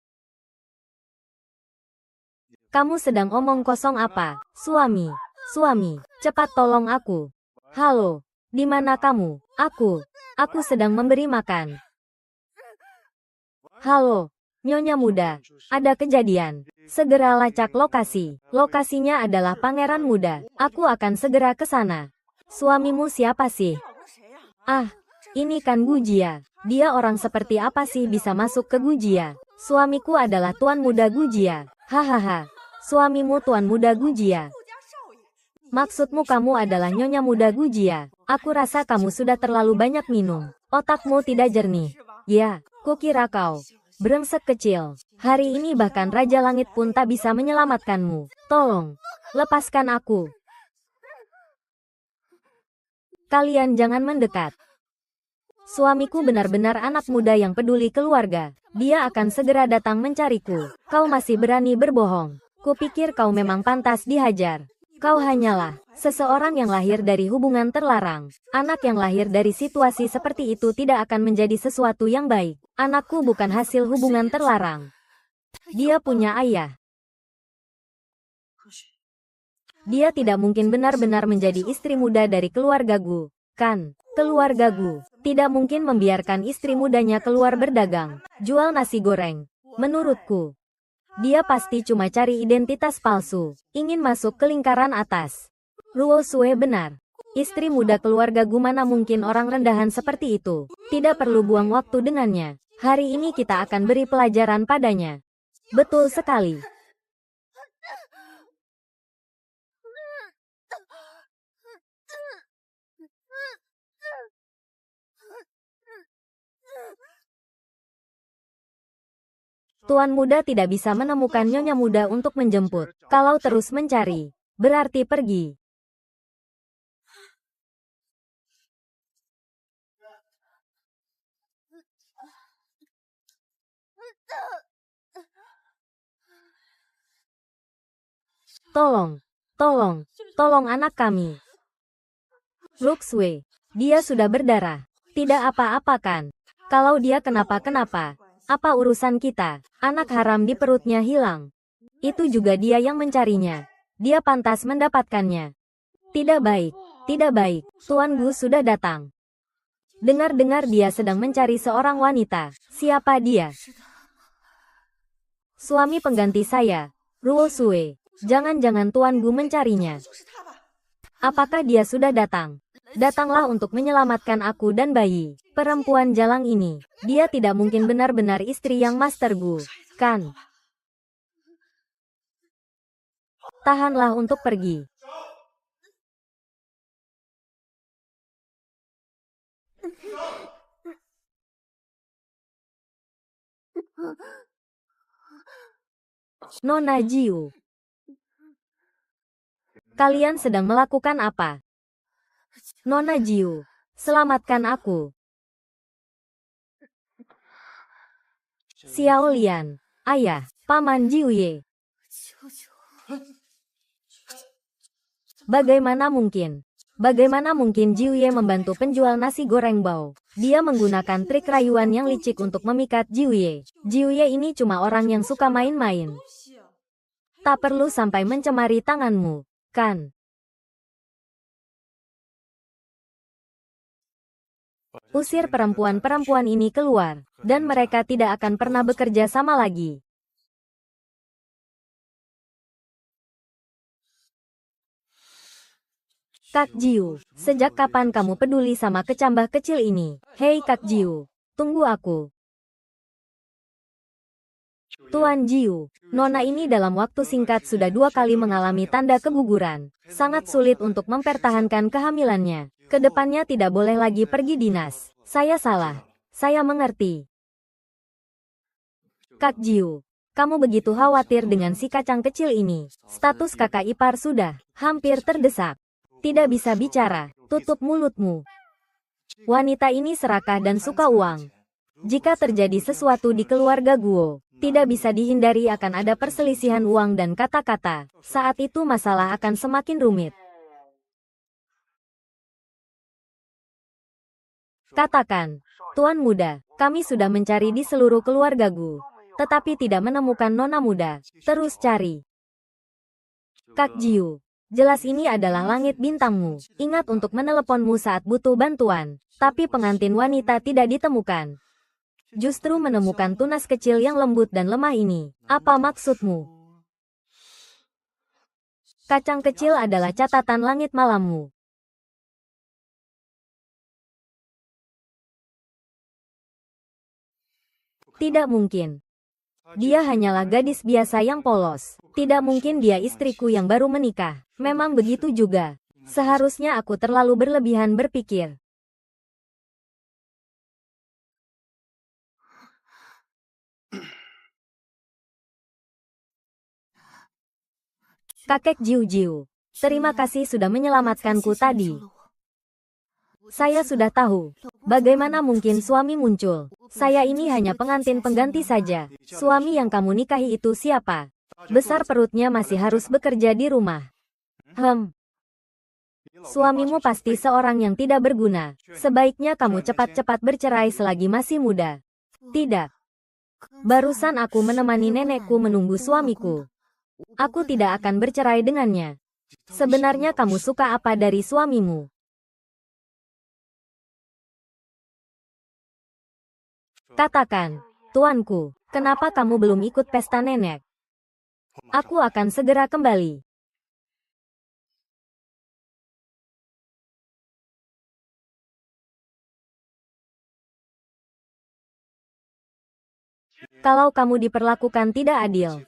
Kamu sedang omong kosong apa? Suami. Suami, cepat tolong aku. Halo, di mana kamu? Aku sedang memberi makan. Halo, Nyonya muda. Ada kejadian. Segera lacak lokasi. Lokasinya adalah Pangeran Muda. Aku akan segera ke sana. Suamimu siapa sih? Ah, ini kan Gujia. Dia orang seperti apa sih bisa masuk ke Gujia? Suamiku adalah Tuan Muda Gujia. Hahaha. Suamimu Tuan Muda Gujia. Maksudmu kamu adalah Nyonya Muda Gujia. Aku rasa kamu sudah terlalu banyak minum. Otakmu tidak jernih. Ya, kukira kau brengsek kecil. Hari ini bahkan Raja Langit pun tak bisa menyelamatkanmu. Tolong, lepaskan aku. Kalian jangan mendekat. Suamiku benar-benar anak muda yang peduli keluarga. Dia akan segera datang mencariku. Kau masih berani berbohong. Kupikir kau memang pantas dihajar. Kau hanyalah seseorang yang lahir dari hubungan terlarang. Anak yang lahir dari situasi seperti itu tidak akan menjadi sesuatu yang baik. Anakku bukan hasil hubungan terlarang. Dia punya ayah. Dia tidak mungkin benar-benar menjadi istri muda dari keluarga Gu. Kan, keluarga Gu tidak mungkin membiarkan istri mudanya keluar berdagang, jual nasi goreng. Menurutku, Dia pasti cuma cari identitas palsu, ingin masuk ke lingkaran atas. Ruo Sue benar. Istri muda keluarga Gu mana mungkin orang rendahan seperti itu. Tidak perlu buang waktu dengannya. Hari ini kita akan beri pelajaran padanya. Betul sekali. Tuan muda tidak bisa menemukan nyonya muda untuk menjemput. Kalau terus mencari, berarti pergi. Tolong, tolong, tolong anak kami. Luxwei, dia sudah berdarah. Tidak apa-apa kan? Kalau dia kenapa-kenapa, apa urusan kita? Anak haram di perutnya hilang. Itu juga dia yang mencarinya. Dia pantas mendapatkannya. Tidak baik, tidak baik. Tuan Gu sudah datang. Dengar-dengar dia sedang mencari seorang wanita. Siapa dia? Suami pengganti saya, Ruo Sue. Jangan-jangan Tuan Gu mencarinya. Apakah dia sudah datang? Datanglah untuk menyelamatkan aku dan bayi. Perempuan jalang ini, dia tidak mungkin benar-benar istri yang Master Gu, kan? Tahanlah untuk pergi. Nona Jiu, kalian sedang melakukan apa? Nona Jiu, selamatkan aku. Xiao Lian, ayah, Paman Jiuye. Bagaimana mungkin? Bagaimana mungkin Jiuye membantu penjual nasi goreng Bao? Dia menggunakan trik rayuan yang licik untuk memikat Jiuye. Jiuye ini cuma orang yang suka main-main. Tak perlu sampai mencemari tanganmu, kan? Usir perempuan-perempuan ini keluar, dan mereka tidak akan pernah bekerja sama lagi. Kak Jiu, sejak kapan kamu peduli sama kecambah kecil ini? Hei Kak Jiu, tunggu aku. Tuan Jiu, Nona ini dalam waktu singkat sudah 2 kali mengalami tanda keguguran. Sangat sulit untuk mempertahankan kehamilannya. Kedepannya tidak boleh lagi pergi dinas. Saya salah. Saya mengerti. Kak Jiu, kamu begitu khawatir dengan si kacang kecil ini. Status kakak ipar sudah hampir terdesak. Tidak bisa bicara. Tutup mulutmu. Wanita ini serakah dan suka uang. Jika terjadi sesuatu di keluarga Guo, tidak bisa dihindari akan ada perselisihan uang dan kata-kata. Saat itu masalah akan semakin rumit. Katakan, Tuan Muda, kami sudah mencari di seluruh keluarga Gu, tetapi tidak menemukan Nona Muda. Terus cari. Kak Jiu, jelas ini adalah langit bintangmu. Ingat untuk meneleponmu saat butuh bantuan. Tapi pengantin wanita tidak ditemukan. Justru menemukan tunas kecil yang lembut dan lemah ini. Apa maksudmu? Kacang kecil adalah catatan langit malammu. Tidak mungkin. Dia hanyalah gadis biasa yang polos. Tidak mungkin dia istriku yang baru menikah. Memang begitu juga. Seharusnya aku terlalu berlebihan berpikir. Kakek Jiu-Jiu, terima kasih sudah menyelamatkanku tadi. Saya sudah tahu. Bagaimana mungkin suami muncul? Saya ini hanya pengantin pengganti saja. Suami yang kamu nikahi itu siapa? Besar perutnya masih harus bekerja di rumah. Suamimu pasti seorang yang tidak berguna. Sebaiknya kamu cepat-cepat bercerai selagi masih muda. Tidak. Barusan aku menemani nenekku menunggu suamiku. Aku tidak akan bercerai dengannya. Sebenarnya kamu suka apa dari suamimu? Katakan, tuanku, kenapa kamu belum ikut pesta nenek? Aku akan segera kembali. Kalau kamu diperlakukan tidak adil,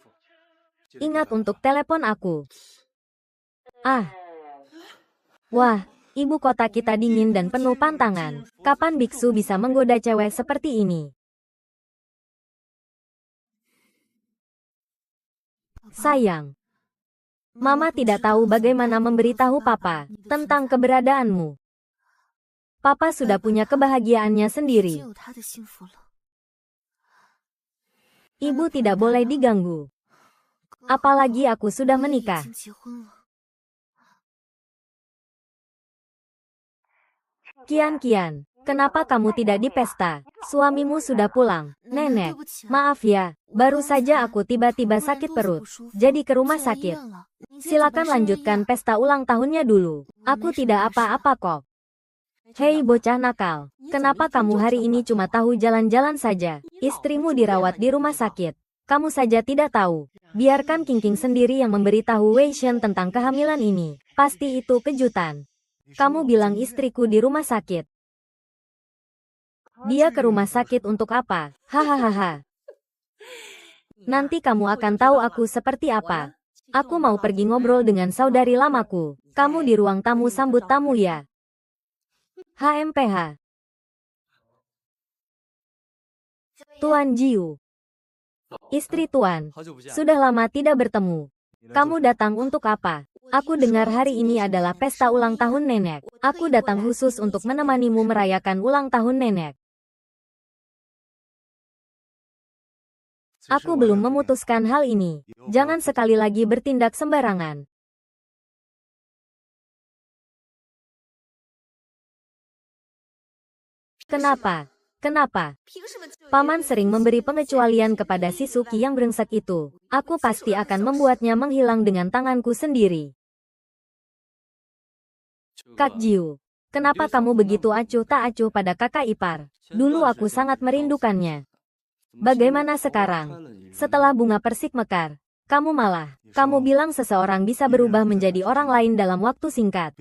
ingat untuk telepon aku. Ah, wah, ibu kota kita dingin dan penuh pantangan. Kapan biksu bisa menggoda cewek seperti ini? Sayang, Mama tidak tahu bagaimana memberitahu Papa tentang keberadaanmu. Papa sudah punya kebahagiaannya sendiri. Ibu tidak boleh diganggu. Apalagi aku sudah menikah. Kian, kenapa kamu tidak di pesta? Suamimu sudah pulang. Nenek, maaf ya, baru saja aku tiba-tiba sakit perut. Jadi ke rumah sakit. Silakan lanjutkan pesta ulang tahunnya dulu. Aku tidak apa-apa kok. Hei bocah nakal, kenapa kamu hari ini cuma tahu jalan-jalan saja? Istrimu dirawat di rumah sakit. Kamu saja tidak tahu. Biarkan King sendiri yang memberitahu Wei Shen tentang kehamilan ini. Pasti itu kejutan. Kamu bilang istriku di rumah sakit. Dia ke rumah sakit untuk apa? Hahaha. Nanti kamu akan tahu aku seperti apa. Aku mau pergi ngobrol dengan saudari lamaku. Kamu di ruang tamu sambut tamu ya. HMPH. Tuan Jiu. Istri Tuan. Sudah lama tidak bertemu. Kamu datang untuk apa? Aku dengar hari ini adalah pesta ulang tahun nenek. Aku datang khusus untuk menemanimu merayakan ulang tahun nenek. Aku belum memutuskan hal ini. Jangan sekali lagi bertindak sembarangan. Kenapa? Kenapa? Paman sering memberi pengecualian kepada si Suki yang brengsek itu. Aku pasti akan membuatnya menghilang dengan tanganku sendiri. Kak Jiu, kenapa kamu begitu acuh tak acuh pada kakak ipar? Dulu aku sangat merindukannya. Bagaimana sekarang? Setelah bunga persik mekar, kamu bilang seseorang bisa berubah menjadi orang lain dalam waktu singkat.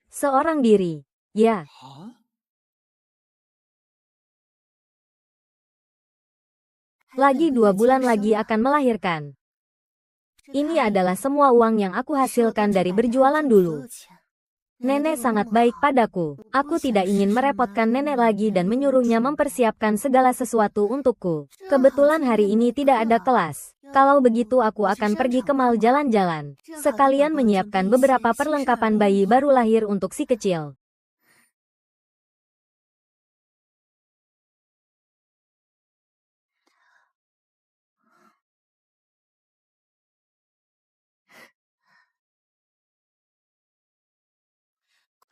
Seorang diri, ya. Lagi 2 bulan lagi akan melahirkan. Ini adalah semua uang yang aku hasilkan dari berjualan dulu. Nenek sangat baik padaku. Aku tidak ingin merepotkan nenek lagi dan menyuruhnya mempersiapkan segala sesuatu untukku. Kebetulan hari ini tidak ada kelas. Kalau begitu aku akan pergi ke mall jalan-jalan. Sekalian menyiapkan beberapa perlengkapan bayi baru lahir untuk si kecil.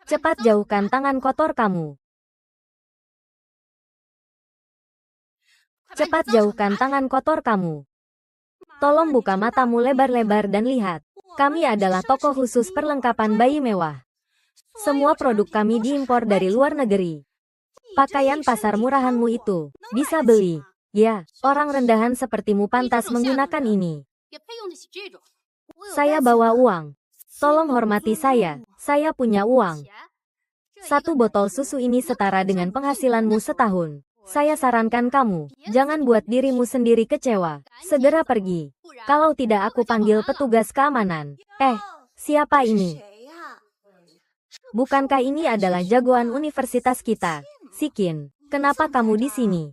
Cepat jauhkan tangan kotor kamu. Cepat jauhkan tangan kotor kamu. Tolong buka matamu lebar-lebar dan lihat. Kami adalah toko khusus perlengkapan bayi mewah. Semua produk kami diimpor dari luar negeri. Pakaian pasar murahanmu itu bisa beli. Ya, orang rendahan sepertimu pantas menggunakan ini. Saya bawa uang. Tolong hormati saya. Saya punya uang. 1 botol susu ini setara dengan penghasilanmu setahun. Saya sarankan kamu, jangan buat dirimu sendiri kecewa. Segera pergi. Kalau tidak aku panggil petugas keamanan. Siapa ini? Bukankah ini adalah jagoan universitas kita? Sikin, kenapa kamu di sini?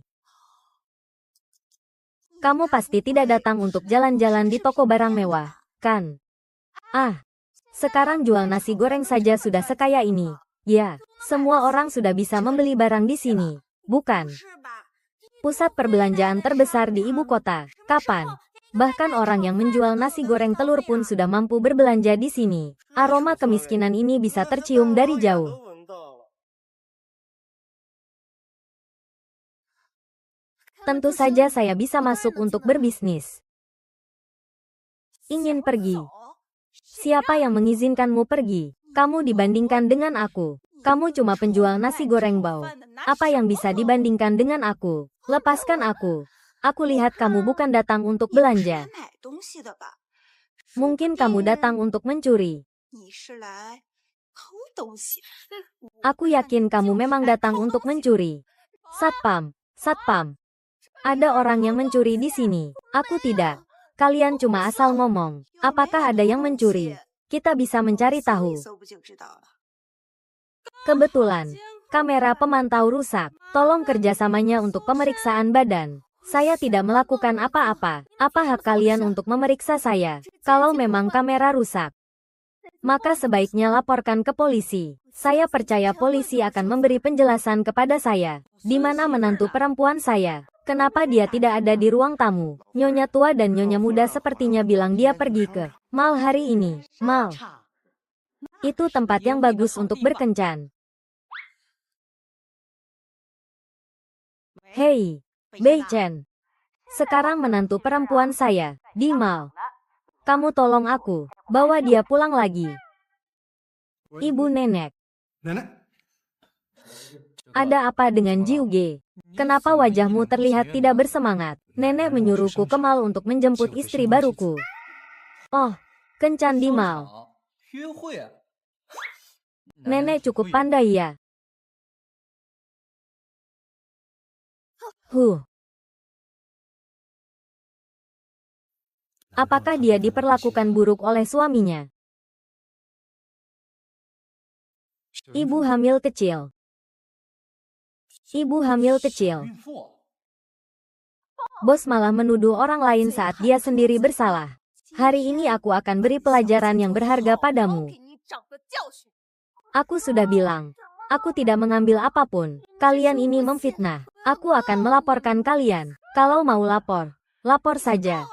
Kamu pasti tidak datang untuk jalan-jalan di toko barang mewah, kan? Sekarang jual nasi goreng saja sudah sekaya ini. Ya, semua orang sudah bisa membeli barang di sini. Bukan? Pusat perbelanjaan terbesar di ibu kota. Kapan? Bahkan orang yang menjual nasi goreng telur pun sudah mampu berbelanja di sini. Aroma kemiskinan ini bisa tercium dari jauh. Tentu saja saya bisa masuk untuk berbisnis. Ingin pergi? Siapa yang mengizinkanmu pergi? Kamu dibandingkan dengan aku. Kamu cuma penjual nasi goreng bau. Apa yang bisa dibandingkan dengan aku? Lepaskan aku. Aku lihat kamu bukan datang untuk belanja. Mungkin kamu datang untuk mencuri. 你是来偷东西。 Aku yakin kamu memang datang untuk mencuri. Satpam, satpam. Ada orang yang mencuri di sini. Aku tidak. Kalian cuma asal ngomong. Apakah ada yang mencuri? Kita bisa mencari 搜 tahu. 一搜不就知道了？ Kebetulan, kamera pemantau rusak. Tolong kerjasamanya untuk pemeriksaan badan. Saya tidak melakukan apa-apa. Apa hak kalian untuk memeriksa saya? Kalau memang kamera rusak, maka sebaiknya laporkan ke polisi. Saya percaya polisi akan memberi penjelasan kepada saya. Di mana menantu perempuan saya? Kenapa dia tidak ada di ruang tamu? Nyonya tua dan nyonya muda sepertinya bilang dia pergi ke mal hari ini. Mal. Itu tempat yang bagus untuk berkencan. Hei, Bei Chen. Sekarang menantu perempuan saya di mal. Kamu tolong aku, bawa dia pulang lagi. Ibu nenek, 奶奶， ada apa dengan Jiuge? Kenapa wajahmu terlihat tidak bersemangat? Nenek menyuruhku ke mal untuk menjemput istri baruku. Oh, kencan di mal. 约会啊？ Nenek cukup pandai ya. Huh. Apakah dia diperlakukan buruk oleh suaminya? Ibu hamil kecil. Ibu hamil kecil. 孕妇。 Bos malah menuduh orang lain saat dia sendiri bersalah. Hari ini aku akan beri pelajaran yang berharga padamu. 给你长个教训。 Aku sudah bilang, aku tidak mengambil apapun. Kalian ini memfitnah. Aku akan melaporkan kalian. Kalau mau lapor, lapor saja.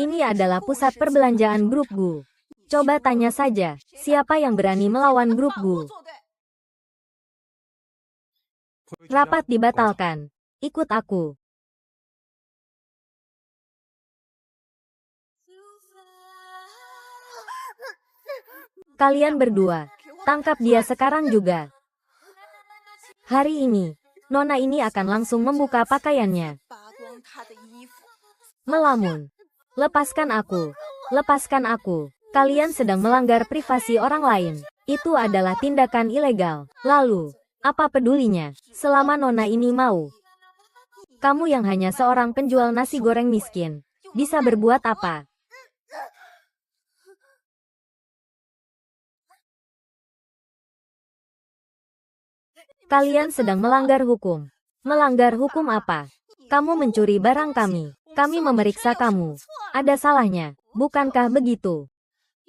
Ini adalah pusat perbelanjaan grup Gu. Coba tanya saja, siapa yang berani melawan grup Gu? Rapat dibatalkan. Ikut aku. Kalian berdua, tangkap dia sekarang juga. Hari ini, Nona ini akan langsung membuka pakaiannya. 扒光他的衣服。 Melamun. Lepaskan aku. Lepaskan aku. Kalian sedang melanggar privasi orang lain. Itu adalah tindakan ilegal. Lalu, apa pedulinya? Selama Nona ini mau. Kamu yang hanya seorang penjual nasi goreng miskin, bisa berbuat apa? Kalian sedang melanggar hukum. Melanggar hukum apa? Kamu mencuri barang kami. Kami memeriksa kamu. Ada salahnya, bukankah begitu?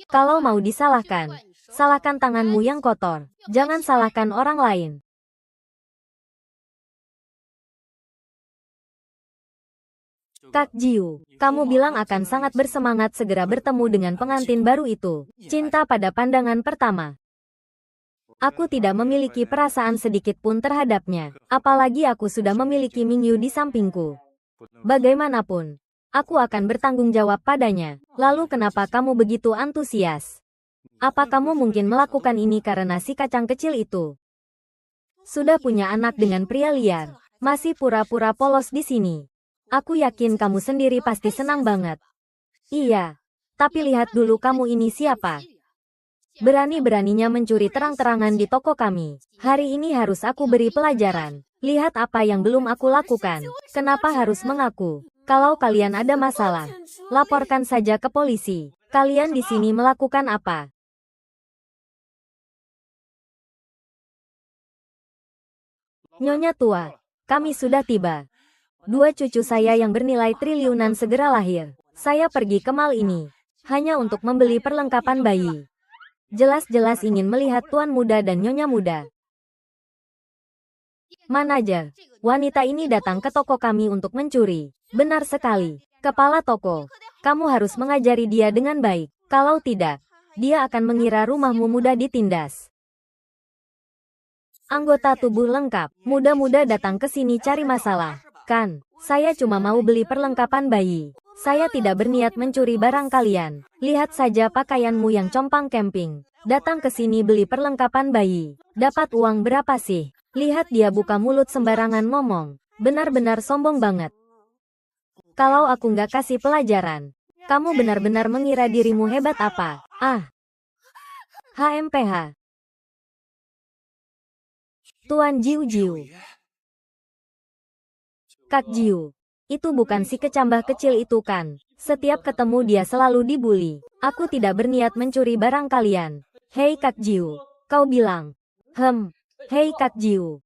Kalau mau disalahkan, salahkan tanganmu yang kotor. Jangan salahkan orang lain. Kak Jiu, kamu bilang akan sangat bersemangat segera bertemu dengan pengantin baru itu. Cinta pada pandangan pertama. Aku tidak memiliki perasaan sedikit pun terhadapnya. Apalagi aku sudah memiliki Mingyu di sampingku. Bagaimanapun, aku akan bertanggung jawab padanya. Lalu kenapa kamu begitu antusias? Apa kamu mungkin melakukan ini karena si kacang kecil itu? Sudah punya anak dengan pria liar, masih pura-pura polos di sini. Aku yakin kamu sendiri pasti senang banget. Iya, tapi lihat dulu kamu ini siapa? Berani-beraninya mencuri terang-terangan di toko kami. Hari ini harus aku beri pelajaran. Lihat apa yang belum aku lakukan. Kenapa harus mengaku? Kalau kalian ada masalah, laporkan saja ke polisi. Kalian di sini melakukan apa? Nyonya tua, kami sudah tiba. Dua cucu saya yang bernilai triliunan segera lahir. Saya pergi ke mal ini hanya untuk membeli perlengkapan bayi. Jelas-jelas ingin melihat tuan muda dan nyonya muda. Manajer, wanita ini datang ke toko kami untuk mencuri. Benar sekali. Kepala toko, kamu harus mengajari dia dengan baik. Kalau tidak, dia akan mengira rumahmu mudah ditindas. Anggota tubuh lengkap, muda-muda datang ke sini cari masalah. Kan, saya cuma mau beli perlengkapan bayi. Saya tidak berniat mencuri barang kalian. Lihat saja pakaianmu yang compang camping. Datang ke sini beli perlengkapan bayi. Dapat uang berapa sih? Lihat dia buka mulut sembarangan ngomong. Benar-benar sombong banget. Kalau aku nggak kasih pelajaran, Kamu benar-benar mengira dirimu hebat apa? Ah. HMPH. Tuan Jiu Jiu. Kak Jiu. Itu bukan si kecambah kecil itu kan? Setiap ketemu dia selalu dibully. Aku tidak berniat mencuri barang kalian. Hei Kak Jiu. Kau bilang. Hei Kak Jiu.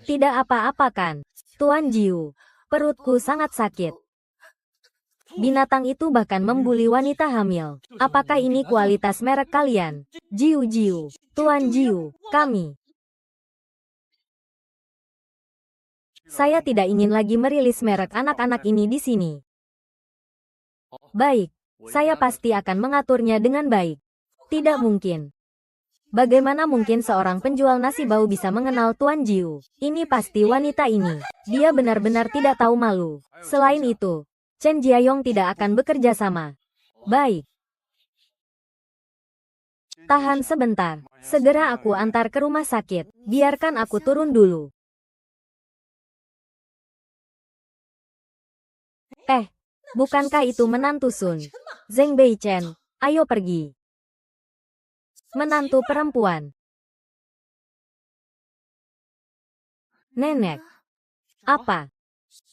Tidak apa-apa kan? Tuan Jiu. Perutku sangat sakit. Binatang itu bahkan membuli wanita hamil. Apakah ini kualitas merek kalian? Jiu Jiu. Tuan Jiu. Kami. Saya tidak ingin lagi merilis merek anak-anak ini di sini. Baik. Saya pasti akan mengaturnya dengan baik. Tidak mungkin. Bagaimana mungkin seorang penjual nasi bau bisa mengenal Tuan Jiu? Ini pasti wanita ini. Dia benar-benar tidak tahu malu. Selain itu, Chen Jiayong tidak akan bekerja sama. Baik. Tahan sebentar. Segera aku antar ke rumah sakit. Biarkan aku turun dulu. Bukankah itu menantu Sun? Zheng Beichen, ayo pergi. Menantu perempuan. Nenek. Apa?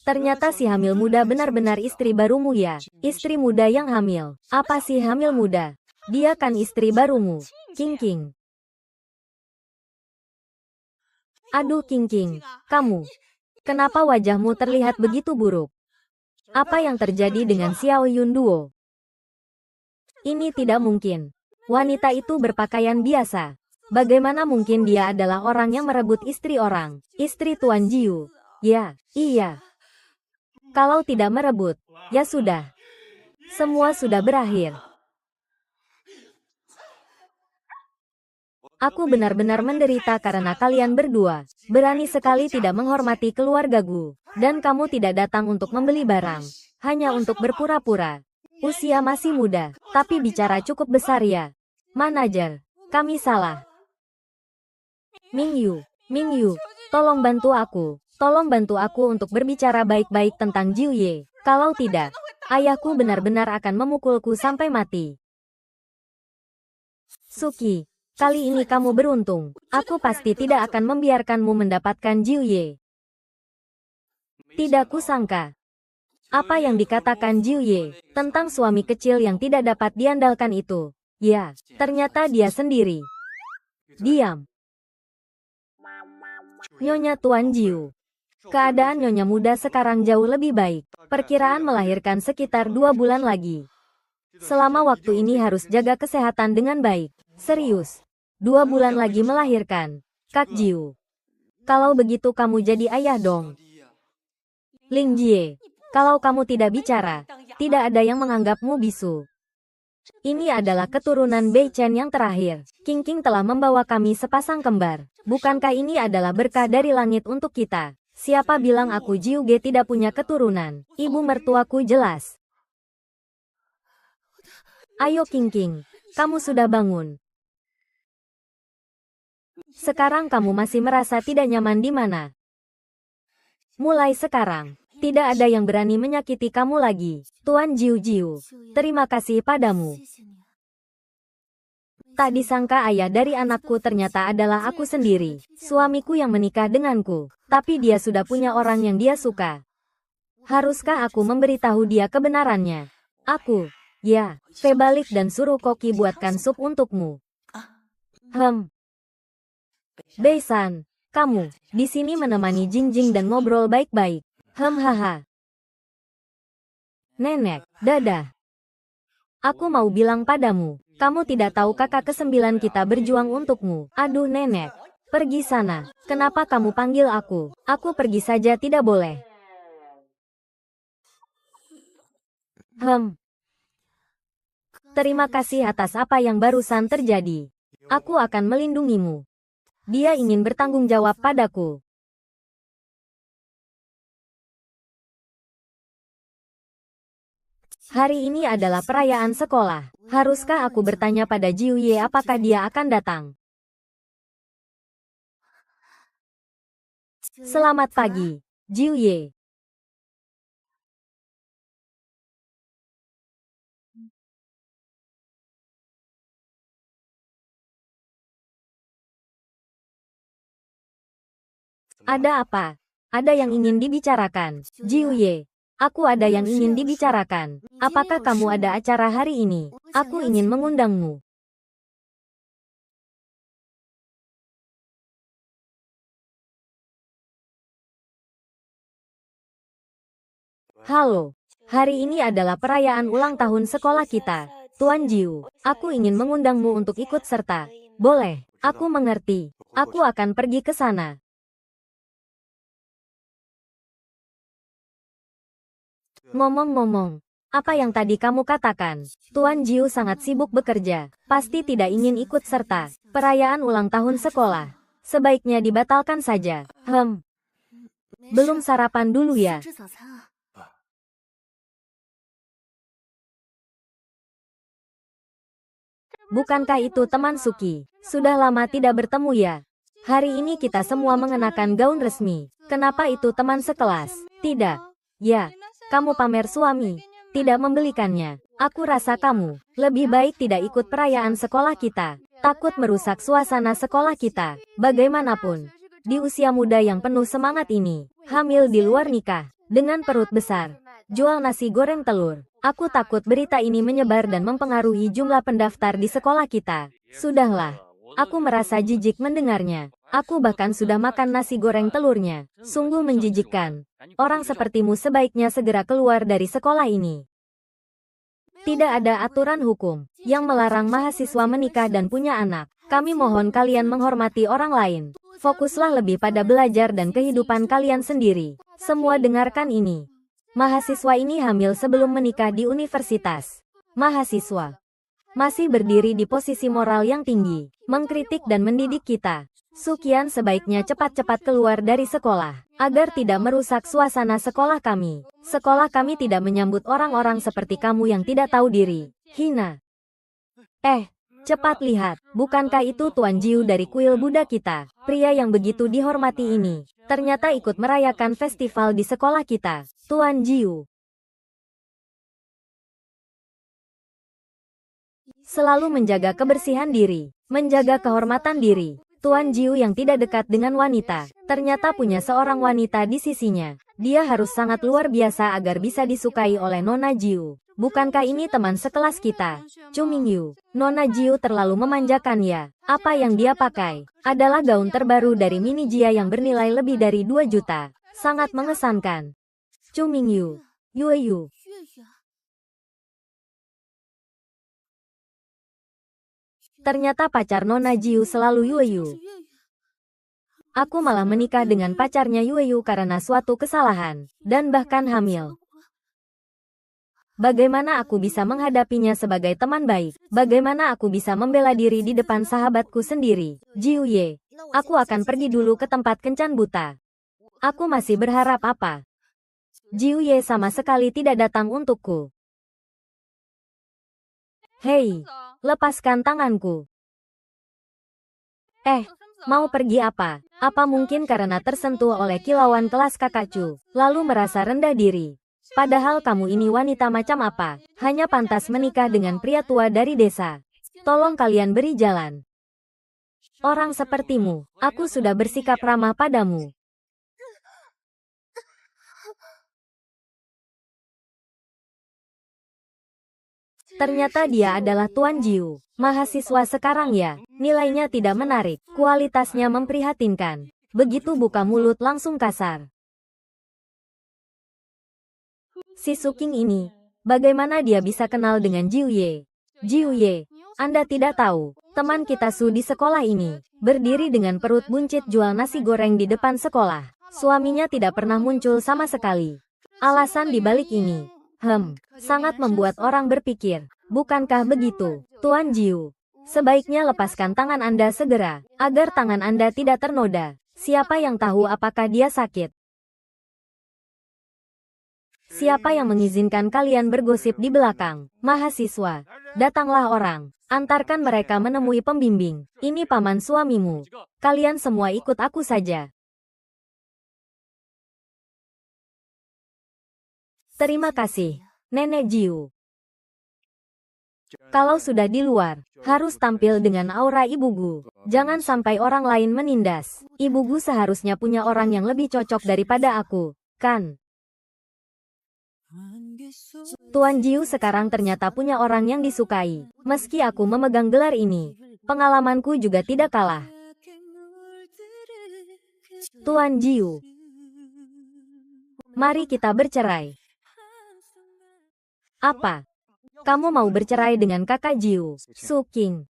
Ternyata si hamil muda benar-benar istri barumu ya. Istri muda yang hamil. Apa sih hamil muda? Dia kan istri barumu. King King. Aduh King King, kamu. Kenapa wajahmu terlihat begitu buruk? Apa yang terjadi dengan Xiao Yun Duo? Ini tidak mungkin. Wanita itu berpakaian biasa. Bagaimana mungkin dia adalah orang yang merebut istri orang? Istri Tuan Jiu. Ya, iya. Kalau tidak merebut, ya sudah. Semua sudah berakhir. Aku benar-benar menderita karena kalian berdua. Berani sekali tidak menghormati keluargaku. Dan kamu tidak datang untuk membeli barang. Hanya untuk berpura-pura. Usia masih muda, tapi bicara cukup besar ya. Manajer, kami salah. Ming Yu, tolong bantu aku. Tolong bantu aku untuk berbicara baik-baik tentang Jiu Ye. Kalau tidak, ayahku benar-benar akan memukulku sampai mati. Suki, kali ini kamu beruntung. Aku pasti tidak akan membiarkanmu mendapatkan Jiu Ye. Tidak kusangka. Apa yang dikatakan Jiu Ye tentang suami kecil yang tidak dapat diandalkan itu? Ya, ternyata dia sendiri. Diam. Nyonya Tuan Jiu. Keadaan Nyonya muda sekarang jauh lebih baik. Perkiraan melahirkan sekitar 2 bulan lagi. Selama waktu ini harus jaga kesehatan dengan baik. Serius. 2 bulan lagi melahirkan. Kak Jiu. Kalau begitu kamu jadi ayah dong. Ling Jie. Kalau kamu tidak bicara, tidak ada yang menganggapmu bisu. Ini adalah keturunan Bei Chen yang terakhir. King King telah membawa kami sepasang kembar. Bukankah ini adalah berkah dari langit untuk kita? Siapa bilang aku Jiu Ge tidak punya keturunan? Ibu mertuaku jelas. Ayo King King, kamu sudah bangun. Sekarang kamu masih merasa tidak nyaman di mana? Mulai sekarang, tidak ada yang berani menyakiti kamu lagi. Tuan Jiu Jiu, terima kasih padamu. Tak disangka ayah dari anakku ternyata adalah aku sendiri. Suamiku yang menikah denganku. Tapi dia sudah punya orang yang dia suka. Haruskah aku memberitahu dia kebenarannya? Aku, ya, balik dan suruh Koki buatkan sup untukmu. Bei-san, kamu, di sini menemani Jingjing dan ngobrol baik-baik. Haha. Nenek, dadah. Aku mau bilang padamu, kamu tidak tahu kakak ke-9 kita berjuang untukmu. Aduh nenek, pergi sana. Kenapa kamu panggil aku? Aku pergi saja tidak boleh. Terima kasih atas apa yang barusan terjadi. Aku akan melindungimu. Dia ingin bertanggung jawab padaku. Hari ini adalah perayaan sekolah. Haruskah aku bertanya pada Jiu Ye apakah dia akan datang? Selamat pagi, Jiu Ye. Ada apa? Ada yang ingin dibicarakan, Jiu Ye. Aku ada yang ingin dibicarakan. Apakah kamu ada acara hari ini? Aku ingin mengundangmu. Halo, hari ini adalah perayaan ulang tahun sekolah kita. Tuan Jiu, aku ingin mengundangmu untuk ikut serta. Boleh, aku mengerti. Aku akan pergi ke sana. Ngomong-ngomong, apa yang tadi kamu katakan? Tuan Jiu sangat sibuk bekerja, pasti tidak ingin ikut serta. Perayaan ulang tahun sekolah. Sebaiknya dibatalkan saja. Belum sarapan dulu ya. Bukankah itu teman Suki? Sudah lama tidak bertemu ya. Hari ini kita semua mengenakan gaun resmi. Kenapa itu teman sekelas? Tidak. Ya, kamu pamer suami. Tidak membelikannya. Aku rasa kamu lebih baik tidak ikut perayaan sekolah kita. Takut merusak suasana sekolah kita. Bagaimanapun, di usia muda yang penuh semangat ini, hamil di luar nikah, dengan perut besar, jual nasi goreng telur. Aku takut berita ini menyebar dan mempengaruhi jumlah pendaftar di sekolah kita. Sudahlah, aku merasa jijik mendengarnya. Aku bahkan sudah makan nasi goreng telurnya. Sungguh menjijikkan. Orang sepertimu sebaiknya segera keluar dari sekolah ini. Tidak ada aturan hukum yang melarang mahasiswa menikah dan punya anak. Kami mohon kalian menghormati orang lain. Fokuslah lebih pada belajar dan kehidupan kalian sendiri. Semua dengarkan ini. Mahasiswa ini hamil sebelum menikah di universitas. Mahasiswa masih berdiri di posisi moral yang tinggi, mengkritik dan mendidik kita. Sukian sebaiknya cepat-cepat keluar dari sekolah, agar tidak merusak suasana sekolah kami. Sekolah kami tidak menyambut orang-orang seperti kamu yang tidak tahu diri. Hina. Cepat lihat, bukankah itu Tuan Jiu dari kuil Buddha kita? Pria yang begitu dihormati ini, ternyata ikut merayakan festival di sekolah kita. Tuan Jiu selalu menjaga kebersihan diri, menjaga kehormatan diri. Tuan Jiu yang tidak dekat dengan wanita, ternyata punya seorang wanita di sisinya. Dia harus sangat luar biasa agar bisa disukai oleh Nona Jiu. Bukankah ini teman sekelas kita? Chu Mingyu, Nona Jiu terlalu memanjakan ya. Apa yang dia pakai adalah gaun terbaru dari Mini Jia yang bernilai lebih dari 2 juta. Sangat mengesankan. Chu Mingyu, Yue. Ternyata pacar Nona Jiu selalu Yue. Aku malah menikah dengan pacarnya Yue karena suatu kesalahan, dan bahkan hamil. Bagaimana aku bisa menghadapinya sebagai teman baik? Bagaimana aku bisa membela diri di depan sahabatku sendiri? Jiu Ye, aku akan pergi dulu ke tempat kencan buta. Aku masih berharap apa? Jiu Ye sama sekali tidak datang untukku. Hei, lepaskan tanganku. Mau pergi apa? Apa mungkin karena tersentuh oleh kilauan kelas kakak Chu, lalu merasa rendah diri? Padahal kamu ini wanita macam apa? Hanya pantas menikah dengan pria tua dari desa. Tolong kalian beri jalan. Orang sepertimu, aku sudah bersikap ramah padamu. Ternyata dia adalah Tuan Jiu. Mahasiswa sekarang ya, nilainya tidak menarik, kualitasnya memprihatinkan. Begitu buka mulut langsung kasar. Si Suking ini, bagaimana dia bisa kenal dengan Jiu Ye? Jiu Ye, Anda tidak tahu, teman kita Su di sekolah ini, berdiri dengan perut buncit jual nasi goreng di depan sekolah. Suaminya tidak pernah muncul sama sekali. Alasan dibalik ini, sangat membuat orang berpikir, bukankah begitu, Tuan Jiu? Sebaiknya lepaskan tangan Anda segera, agar tangan Anda tidak ternoda. Siapa yang tahu apakah dia sakit? Siapa yang mengizinkan kalian bergosip di belakang? Mahasiswa, datanglah orang, antarkan mereka menemui pembimbing. Ini paman suamimu. Kalian semua ikut aku saja. Terima kasih, Nenek Jiu. Kalau sudah di luar, harus tampil dengan aura ibugu. Jangan sampai orang lain menindas. Ibugu seharusnya punya orang yang lebih cocok daripada aku, kan? Tuan Jiu sekarang ternyata punya orang yang disukai. Meski aku memegang gelar ini, pengalamanku juga tidak kalah. Tuan Jiu, mari kita bercerai. Apa? Kamu mau bercerai dengan kakak Jiu, Su King?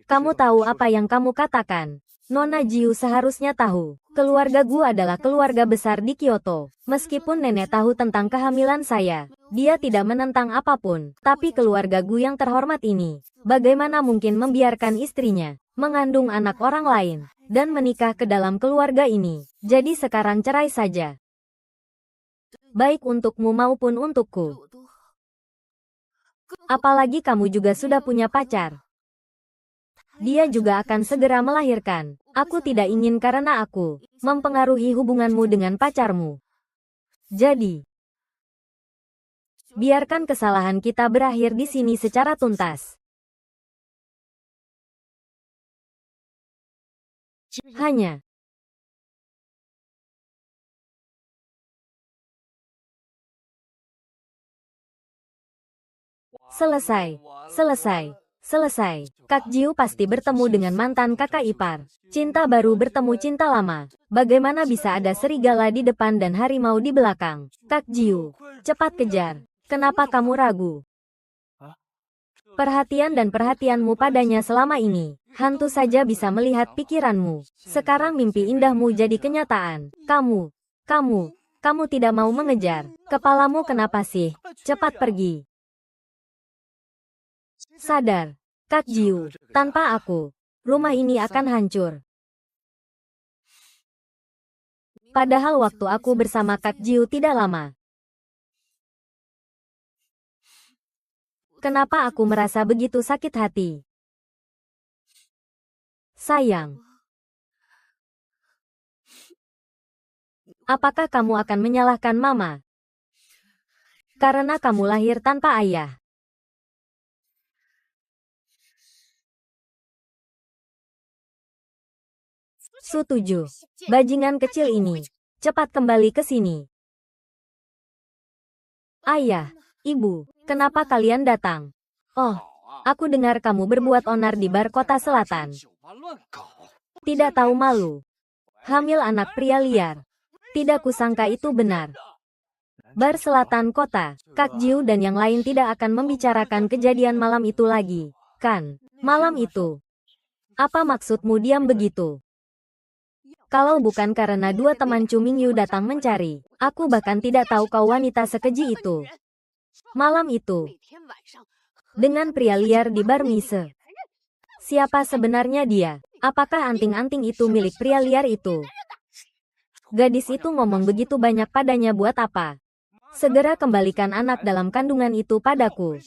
Kamu tahu apa yang kamu katakan? Nona Jiu seharusnya tahu. Keluarga Gu adalah keluarga besar di Kyoto. Meskipun nenek tahu tentang kehamilan saya, dia tidak menentang apapun. Tapi keluarga Gu yang terhormat ini, bagaimana mungkin membiarkan istrinya mengandung anak orang lain dan menikah ke dalam keluarga ini? Jadi sekarang cerai saja. Baik untukmu maupun untukku. Apalagi kamu juga sudah punya pacar. Dia juga akan segera melahirkan. Aku tidak ingin karena aku mempengaruhi hubunganmu dengan pacarmu. Jadi, biarkan kesalahan kita berakhir di sini secara tuntas. Hanya selesai, selesai, selesai. Kak Jiu pasti bertemu dengan mantan kakak ipar. Cinta baru bertemu cinta lama. Bagaimana bisa ada serigala di depan dan harimau di belakang? Kak Jiu, cepat kejar. Kenapa kamu ragu? Perhatian dan perhatianmu padanya selama ini, hantu saja bisa melihat pikiranmu. Sekarang mimpi indahmu jadi kenyataan. Kamu tidak mau mengejar. Kepalamu kenapa sih? Cepat pergi. Sadar, Kak Jiu, tanpa aku, rumah ini akan hancur. Padahal waktu aku bersama Kak Jiu tidak lama. Kenapa aku merasa begitu sakit hati? Sayang. Apakah kamu akan menyalahkan Mama? Karena kamu lahir tanpa ayah. Setuju. Bajingan kecil ini, cepat kembali ke sini. Ayah, Ibu, kenapa kalian datang? Oh, aku dengar kamu berbuat onar di bar kota selatan. Tidak tahu malu. Hamil anak pria liar. Tidak kusangka itu benar. Bar selatan kota, Kak Jiu dan yang lain tidak akan membicarakan kejadian malam itu lagi, kan? Malam itu. Apa maksudmu diam begitu? Kalau bukan karena dua teman Chu Mingyu datang mencari, aku bahkan tidak tahu kau wanita sekeji itu. Malam itu, dengan pria liar di bar mise. Siapa sebenarnya dia? Apakah anting-anting itu milik pria liar itu? Gadis itu ngomong begitu banyak padanya buat apa? Segera kembalikan anak dalam kandungan itu padaku.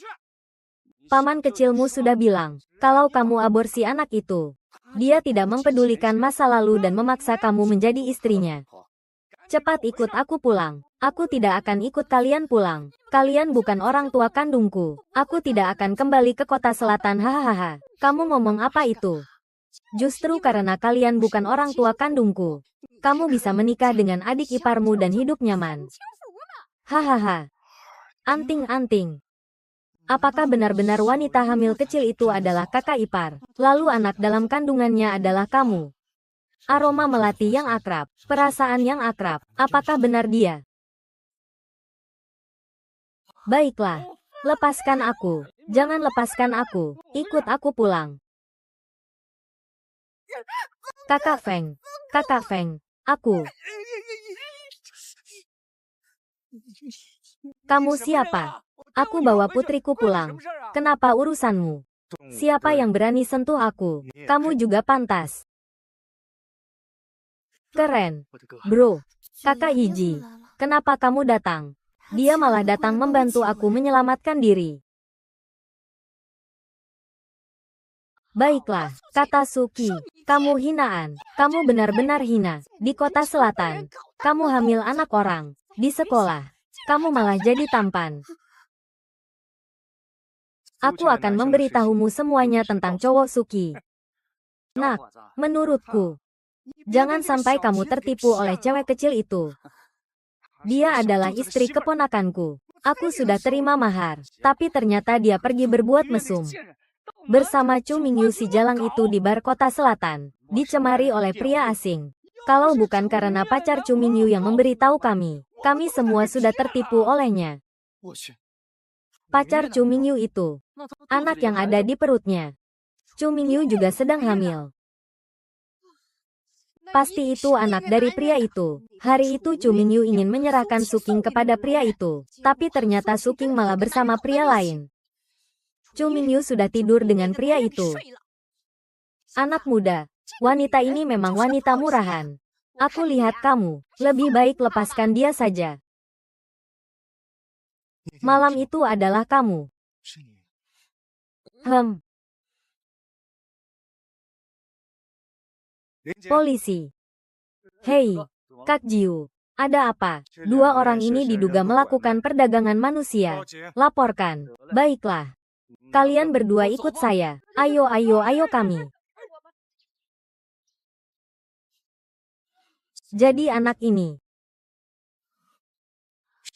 Paman kecilmu sudah bilang, kalau kamu aborsi anak itu, dia tidak mempedulikan masa lalu dan memaksa kamu menjadi istrinya. Cepat ikut aku pulang. Aku tidak akan ikut kalian pulang. Kalian bukan orang tua kandungku. Aku tidak akan kembali ke kota selatan. Hahaha. Kamu ngomong apa itu? Justru karena kalian bukan orang tua kandungku, kamu bisa menikah dengan adik iparmu dan hidup nyaman. Hahaha. Anting-anting. Apakah benar-benar wanita hamil kecil itu adalah kakak ipar, lalu anak dalam kandungannya adalah kamu? Aroma melati yang akrab, perasaan yang akrab, apakah benar dia? Baiklah, lepaskan aku, jangan lepaskan aku, ikut aku pulang. Kakak Feng, aku. Kamu siapa? Aku bawa putriku pulang. Kenapa urusanmu? Siapa yang berani sentuh aku? Kamu juga pantas. Keren. Bro, kakak Hiji, kenapa kamu datang? Dia malah datang membantu aku menyelamatkan diri. Baiklah, kata Suki, kamu hinaan. Kamu benar-benar hina. Di kota selatan, kamu hamil anak orang. Di sekolah, kamu malah jadi tampan. Aku akan memberitahumu semuanya tentang cowok Suki. Nak, menurutku, jangan sampai kamu tertipu oleh cewek kecil itu. Dia adalah istri keponakanku. Aku sudah terima mahar, tapi ternyata dia pergi berbuat mesum bersama Chu Mingyu si jalang itu di bar kota selatan, dicemari oleh pria asing. Kalau bukan karena pacar Chu Mingyu yang memberitahu kami semua sudah tertipu olehnya. Pacar Chu Mingyu itu, anak yang ada di perutnya. Chu Mingyu juga sedang hamil. Pasti itu anak dari pria itu. Hari itu Chu Mingyu ingin menyerahkan Suking kepada pria itu, tapi ternyata Suking malah bersama pria lain. Chu Mingyu sudah tidur dengan pria itu. Anak muda, wanita ini memang wanita murahan. Aku lihat kamu, lebih baik lepaskan dia saja. Malam itu adalah kamu. Polisi. Hei, Kak Jiu. Ada apa? Dua orang ini diduga melakukan perdagangan manusia. Laporkan. Baiklah. Kalian berdua ikut saya. Ayo, ayo, ayo kami. Jadi anak ini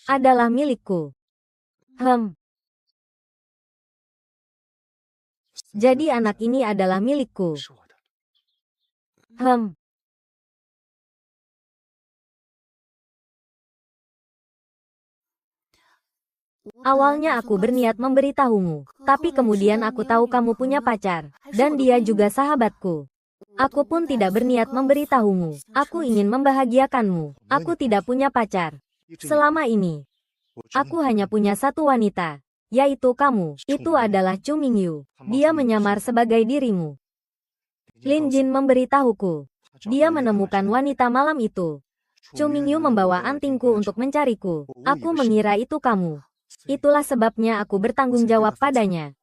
adalah milikku. Jadi anak ini adalah milikku. Awalnya aku berniat memberitahumu, tapi kemudian aku tahu kamu punya pacar, dan dia juga sahabatku. Aku pun tidak berniat memberitahumu. Aku ingin membahagiakanmu. Aku tidak punya pacar. Selama ini, aku hanya punya satu wanita, yaitu kamu. Itu adalah Chu Mingyu. Dia menyamar sebagai dirimu. Lin Jin memberitahuku. Dia menemukan wanita malam itu. Chu Mingyu membawa antingku untuk mencariku. Aku mengira itu kamu. Itulah sebabnya aku bertanggung jawab padanya.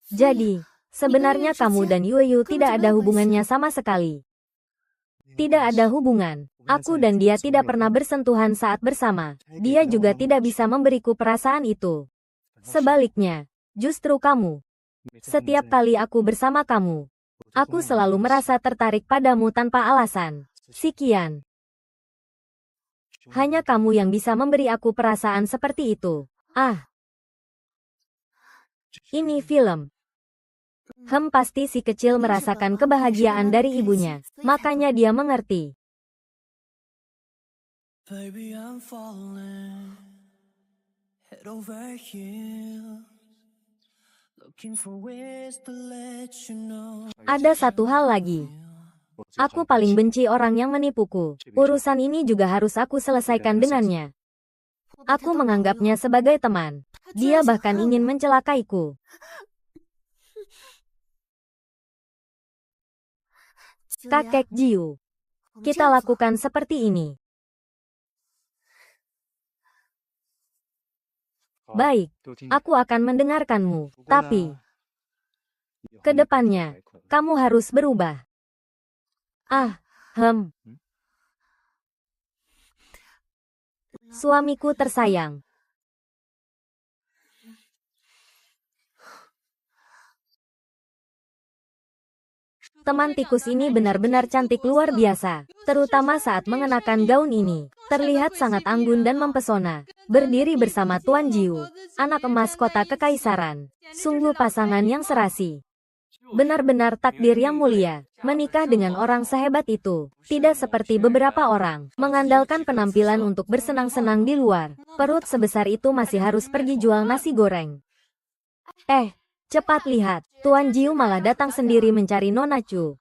Jadi, sebenarnya kamu dan Yueyu tidak ada hubungannya sama sekali. Tidak ada hubungan. Aku dan dia tidak pernah bersentuhan saat bersama. Dia juga tidak bisa memberiku perasaan itu. Sebaliknya, justru kamu. Setiap kali aku bersama kamu, aku selalu merasa tertarik padamu tanpa alasan. Sekian. Hanya kamu yang bisa memberi aku perasaan seperti itu. Ah. Ini film. Pasti si kecil merasakan kebahagiaan dari ibunya. Makanya dia mengerti. Baby, I'm falling head over heels, looking for ways to let you know. Ada satu hal lagi. Aku paling benci orang yang menipuku. Urusan ini juga harus aku selesaikan dengannya. Aku menganggapnya sebagai teman. Dia bahkan ingin mencelakaiku. Kakek Jiu. Kita lakukan seperti ini. Baik, aku akan mendengarkanmu. Tapi, ke depannya, kamu harus berubah. Suamiku tersayang. Teman tikus ini benar-benar cantik luar biasa, terutama saat mengenakan gaun ini. Terlihat sangat anggun dan mempesona. Berdiri bersama Tuan Jiu, anak emas kota kekaisaran. Sungguh pasangan yang serasi. Benar-benar takdir yang mulia. Menikah dengan orang sehebat itu. Tidak seperti beberapa orang, mengandalkan penampilan untuk bersenang-senang di luar. Perut sebesar itu masih harus pergi jual nasi goreng. Cepat lihat, Tuan Jiu malah datang sendiri mencari Nona Chu.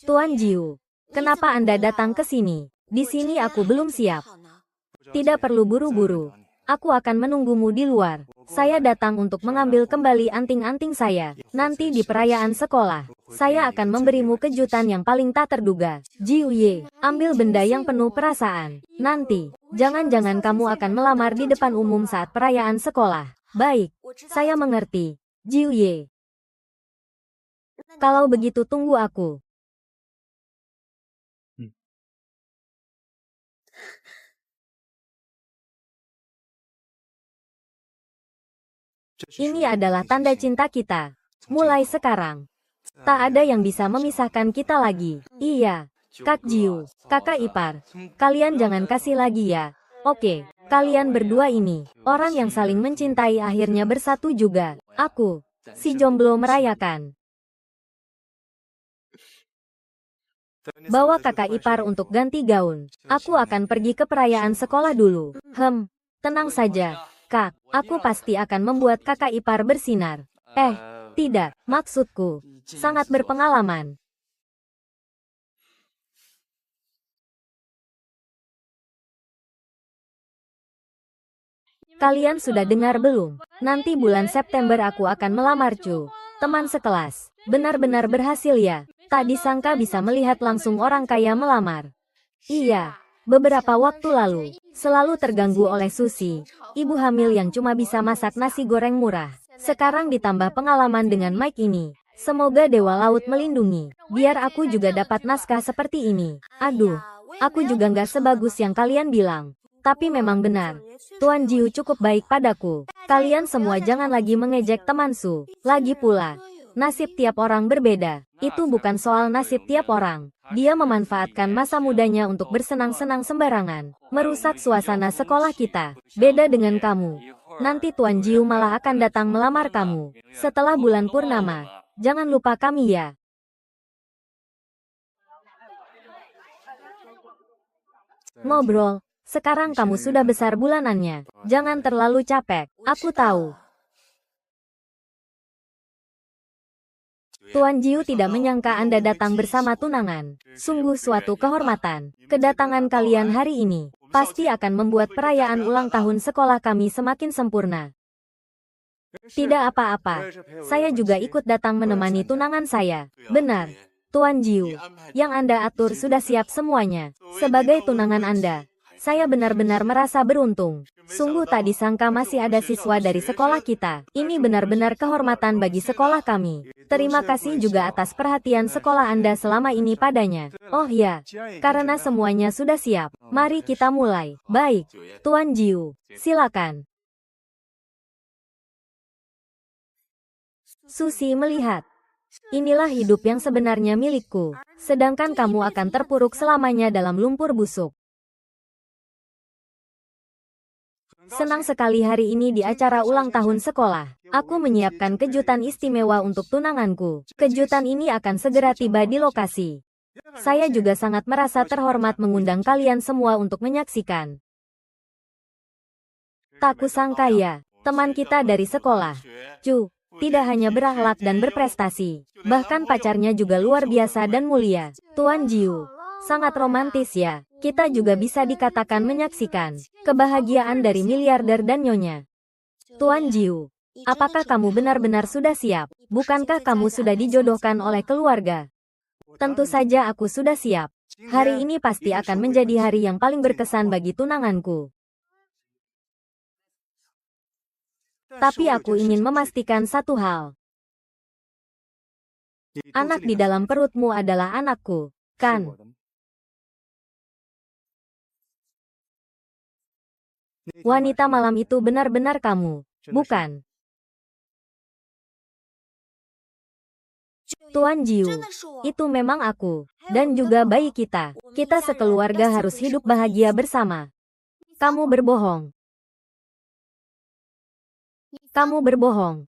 Tuan Jiu, kenapa Anda datang ke sini? Di sini aku belum siap. Tidak perlu buru-buru. Aku akan menunggumu di luar. Saya datang untuk mengambil kembali anting-anting saya. Nanti di perayaan sekolah, saya akan memberimu kejutan yang paling tak terduga. Jiu Ye, ambil benda yang penuh perasaan. Nanti, jangan-jangan kamu akan melamar di depan umum saat perayaan sekolah. Baik, saya mengerti. Jiu Ye. Kalau begitu tunggu aku. Ini adalah tanda cinta kita. Mulai sekarang, tak ada yang bisa memisahkan kita lagi. Iya, Kak Jiu, kakak ipar. Kalian jangan kasih lagi ya. Oke, kalian berdua ini, orang yang saling mencintai akhirnya bersatu juga. Aku, si jomblo merayakan. Bawa kakak ipar untuk ganti gaun. Aku akan pergi ke perayaan sekolah dulu. Tenang saja, Kak. Aku pasti akan membuat kakak ipar bersinar. Tidak, maksudku, sangat berpengalaman. Kalian sudah dengar belum? Nanti bulan September aku akan melamar Chu, teman sekelas. Benar-benar berhasil ya. Tak disangka bisa melihat langsung orang kaya melamar. Iya, beberapa waktu lalu, selalu terganggu oleh Susi, ibu hamil yang cuma bisa masak nasi goreng murah. Sekarang ditambah pengalaman dengan Mike ini. Semoga Dewa Laut melindungi, biar aku juga dapat naskah seperti ini. Aduh, aku juga nggak sebagus yang kalian bilang. Tapi memang benar, Tuan Jiu cukup baik padaku. Kalian semua jangan lagi mengejek teman Su. Lagi pula, nasib tiap orang berbeda. Itu bukan soal nasib tiap orang. Dia memanfaatkan masa mudanya untuk bersenang-senang sembarangan, merusak suasana sekolah kita. Beda dengan kamu. Nanti Tuan Jiu malah akan datang melamar kamu. Setelah bulan purnama, jangan lupa kami ya. Ngobrol. Sekarang kamu sudah besar bulanannya. Jangan terlalu capek. Aku tahu. Tuan Jiu tidak menyangka Anda datang bersama tunangan. Sungguh suatu kehormatan. Kedatangan kalian hari ini pasti akan membuat perayaan ulang tahun sekolah kami semakin sempurna. Tidak apa-apa. Saya juga ikut datang menemani tunangan saya. Benar, Tuan Jiu. Yang Anda atur sudah siap semuanya. Sebagai tunangan Anda, saya benar-benar merasa beruntung. Sungguh tak disangka masih ada siswa dari sekolah kita. Ini benar-benar kehormatan bagi sekolah kami. Terima kasih juga atas perhatian sekolah Anda selama ini padanya. Oh ya, karena semuanya sudah siap, mari kita mulai. Baik, Tuan Jiu, silakan. Susi melihat. Inilah hidup yang sebenarnya milikku. Sedangkan kamu akan terpuruk selamanya dalam lumpur busuk. Senang sekali hari ini di acara ulang tahun sekolah. Aku menyiapkan kejutan istimewa untuk tunanganku. Kejutan ini akan segera tiba di lokasi. Saya juga sangat merasa terhormat mengundang kalian semua untuk menyaksikan. Tak kusangka ya, teman kita dari sekolah, Chu, tidak hanya berakhlak dan berprestasi, bahkan pacarnya juga luar biasa dan mulia. Tuan Jiu, sangat romantis ya. Kita juga bisa dikatakan menyaksikan kebahagiaan dari miliarder dan nyonya. Tuan Jiu, apakah kamu benar-benar sudah siap? Bukankah kamu sudah dijodohkan oleh keluarga? Tentu saja aku sudah siap. Hari ini pasti akan menjadi hari yang paling berkesan bagi tunanganku. Tapi aku ingin memastikan satu hal. Anak di dalam perutmu adalah anakku, kan? Wanita malam itu benar-benar kamu, bukan? Tuan Jiu, itu memang aku, dan juga bayi kita. Kita sekeluarga harus hidup bahagia bersama. Kamu berbohong. Kamu berbohong.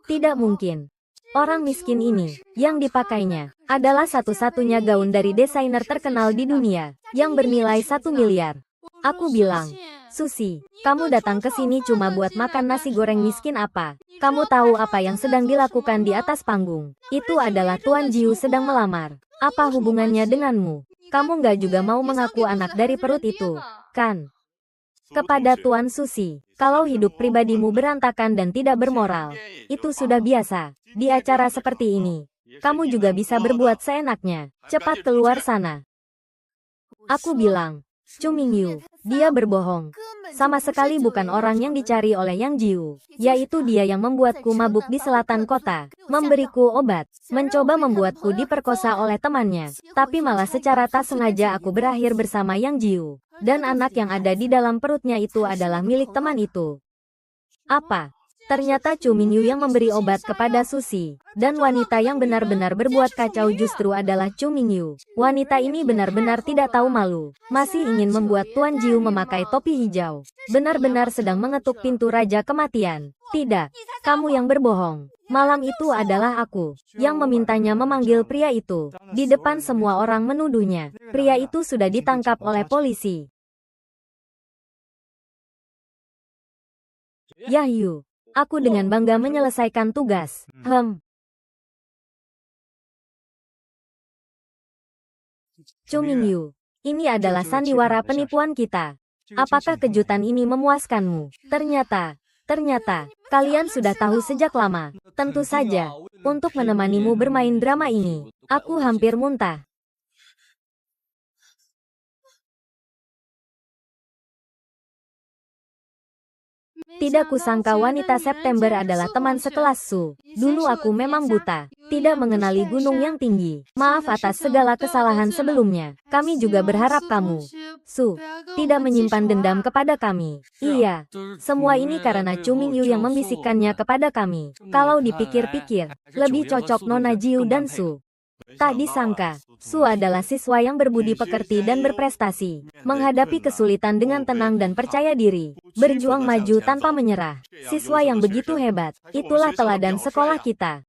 Tidak mungkin. Orang miskin ini, yang dipakainya, adalah satu-satunya gaun dari desainer terkenal di dunia, yang bernilai 1 miliar. Aku bilang, Susi, kamu datang ke sini cuma buat makan nasi goreng miskin apa? Kamu tahu apa yang sedang dilakukan di atas panggung? Itu adalah Tuan Jiu sedang melamar. Apa hubungannya denganmu? Kamu nggak juga mau mengaku anak dari perut itu, kan? Kepada Tuan Susi, kalau hidup pribadimu berantakan dan tidak bermoral, itu sudah biasa. Di acara seperti ini, kamu juga bisa berbuat seenaknya. Cepat keluar sana. Aku bilang, Chu Mingyu, dia berbohong. sama sekali bukan orang yang dicari oleh Yang Jiu. Yaitu dia yang membuatku mabuk di selatan kota, memberiku obat, mencoba membuatku diperkosa oleh temannya. Tapi malah secara tak sengaja aku berakhir bersama Yang Jiu. Dan anak yang ada di dalam perutnya itu adalah milik teman itu. Apa? Ternyata Chu Mingyu yang memberi obat kepada Susi. Dan wanita yang benar-benar berbuat kacau justru adalah Chu Mingyu. Wanita ini benar-benar tidak tahu malu. Masih ingin membuat Tuan Jiu memakai topi hijau. Benar-benar sedang mengetuk pintu Raja Kematian. Tidak, kamu yang berbohong. Malam itu adalah aku yang memintanya memanggil pria itu. Di depan semua orang menuduhnya. Pria itu sudah ditangkap oleh polisi. Yahyu. Aku dengan bangga menyelesaikan tugas. Chu Mingyu, ini adalah sandiwara penipuan kita. Apakah kejutan ini memuaskanmu? Ternyata, kalian sudah tahu sejak lama. Tentu saja, untuk menemanimu bermain drama ini, aku hampir muntah. Tidak kusangka wanita September adalah teman sekelas Su. Dulu aku memang buta, tidak mengenali gunung yang tinggi. Maaf atas segala kesalahan sebelumnya. Kami juga berharap kamu, Su, tidak menyimpan dendam kepada kami. Iya, semua ini karena Chu Mingyu yang membisikkannya kepada kami. Kalau dipikir-pikir, lebih cocok Nona Jiu dan Su. Tak disangka, Su adalah siswa yang berbudi pekerti dan berprestasi, menghadapi kesulitan dengan tenang dan percaya diri, berjuang maju tanpa menyerah. Siswa yang begitu hebat, itulah teladan sekolah kita.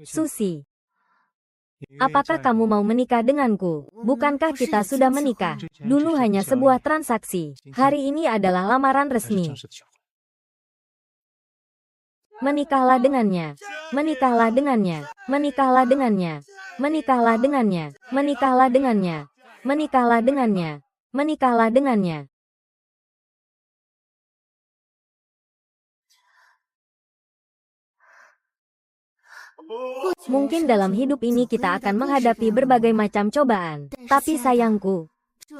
Susi. Apakah kamu mau menikah denganku? Bukankah kita sudah menikah? Dulu hanya sebuah transaksi. Hari ini adalah lamaran resmi. Menikahlah dengannya. Menikahlah dengannya. Menikahlah dengannya. Menikahlah dengannya. Menikahlah dengannya. Menikahlah dengannya. Menikahlah dengannya. Mungkin dalam hidup ini kita akan menghadapi berbagai macam cobaan. Tapi sayangku,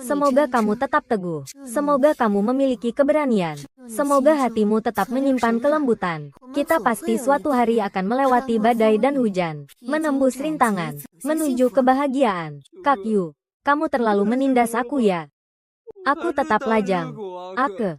semoga kamu tetap teguh. Semoga kamu memiliki keberanian. Semoga hatimu tetap menyimpan kelembutan. Kita pasti suatu hari akan melewati badai dan hujan. Menembus rintangan. Menuju kebahagiaan. Kak Yu, kamu terlalu menindas aku ya. Aku tetap lajang. Ake.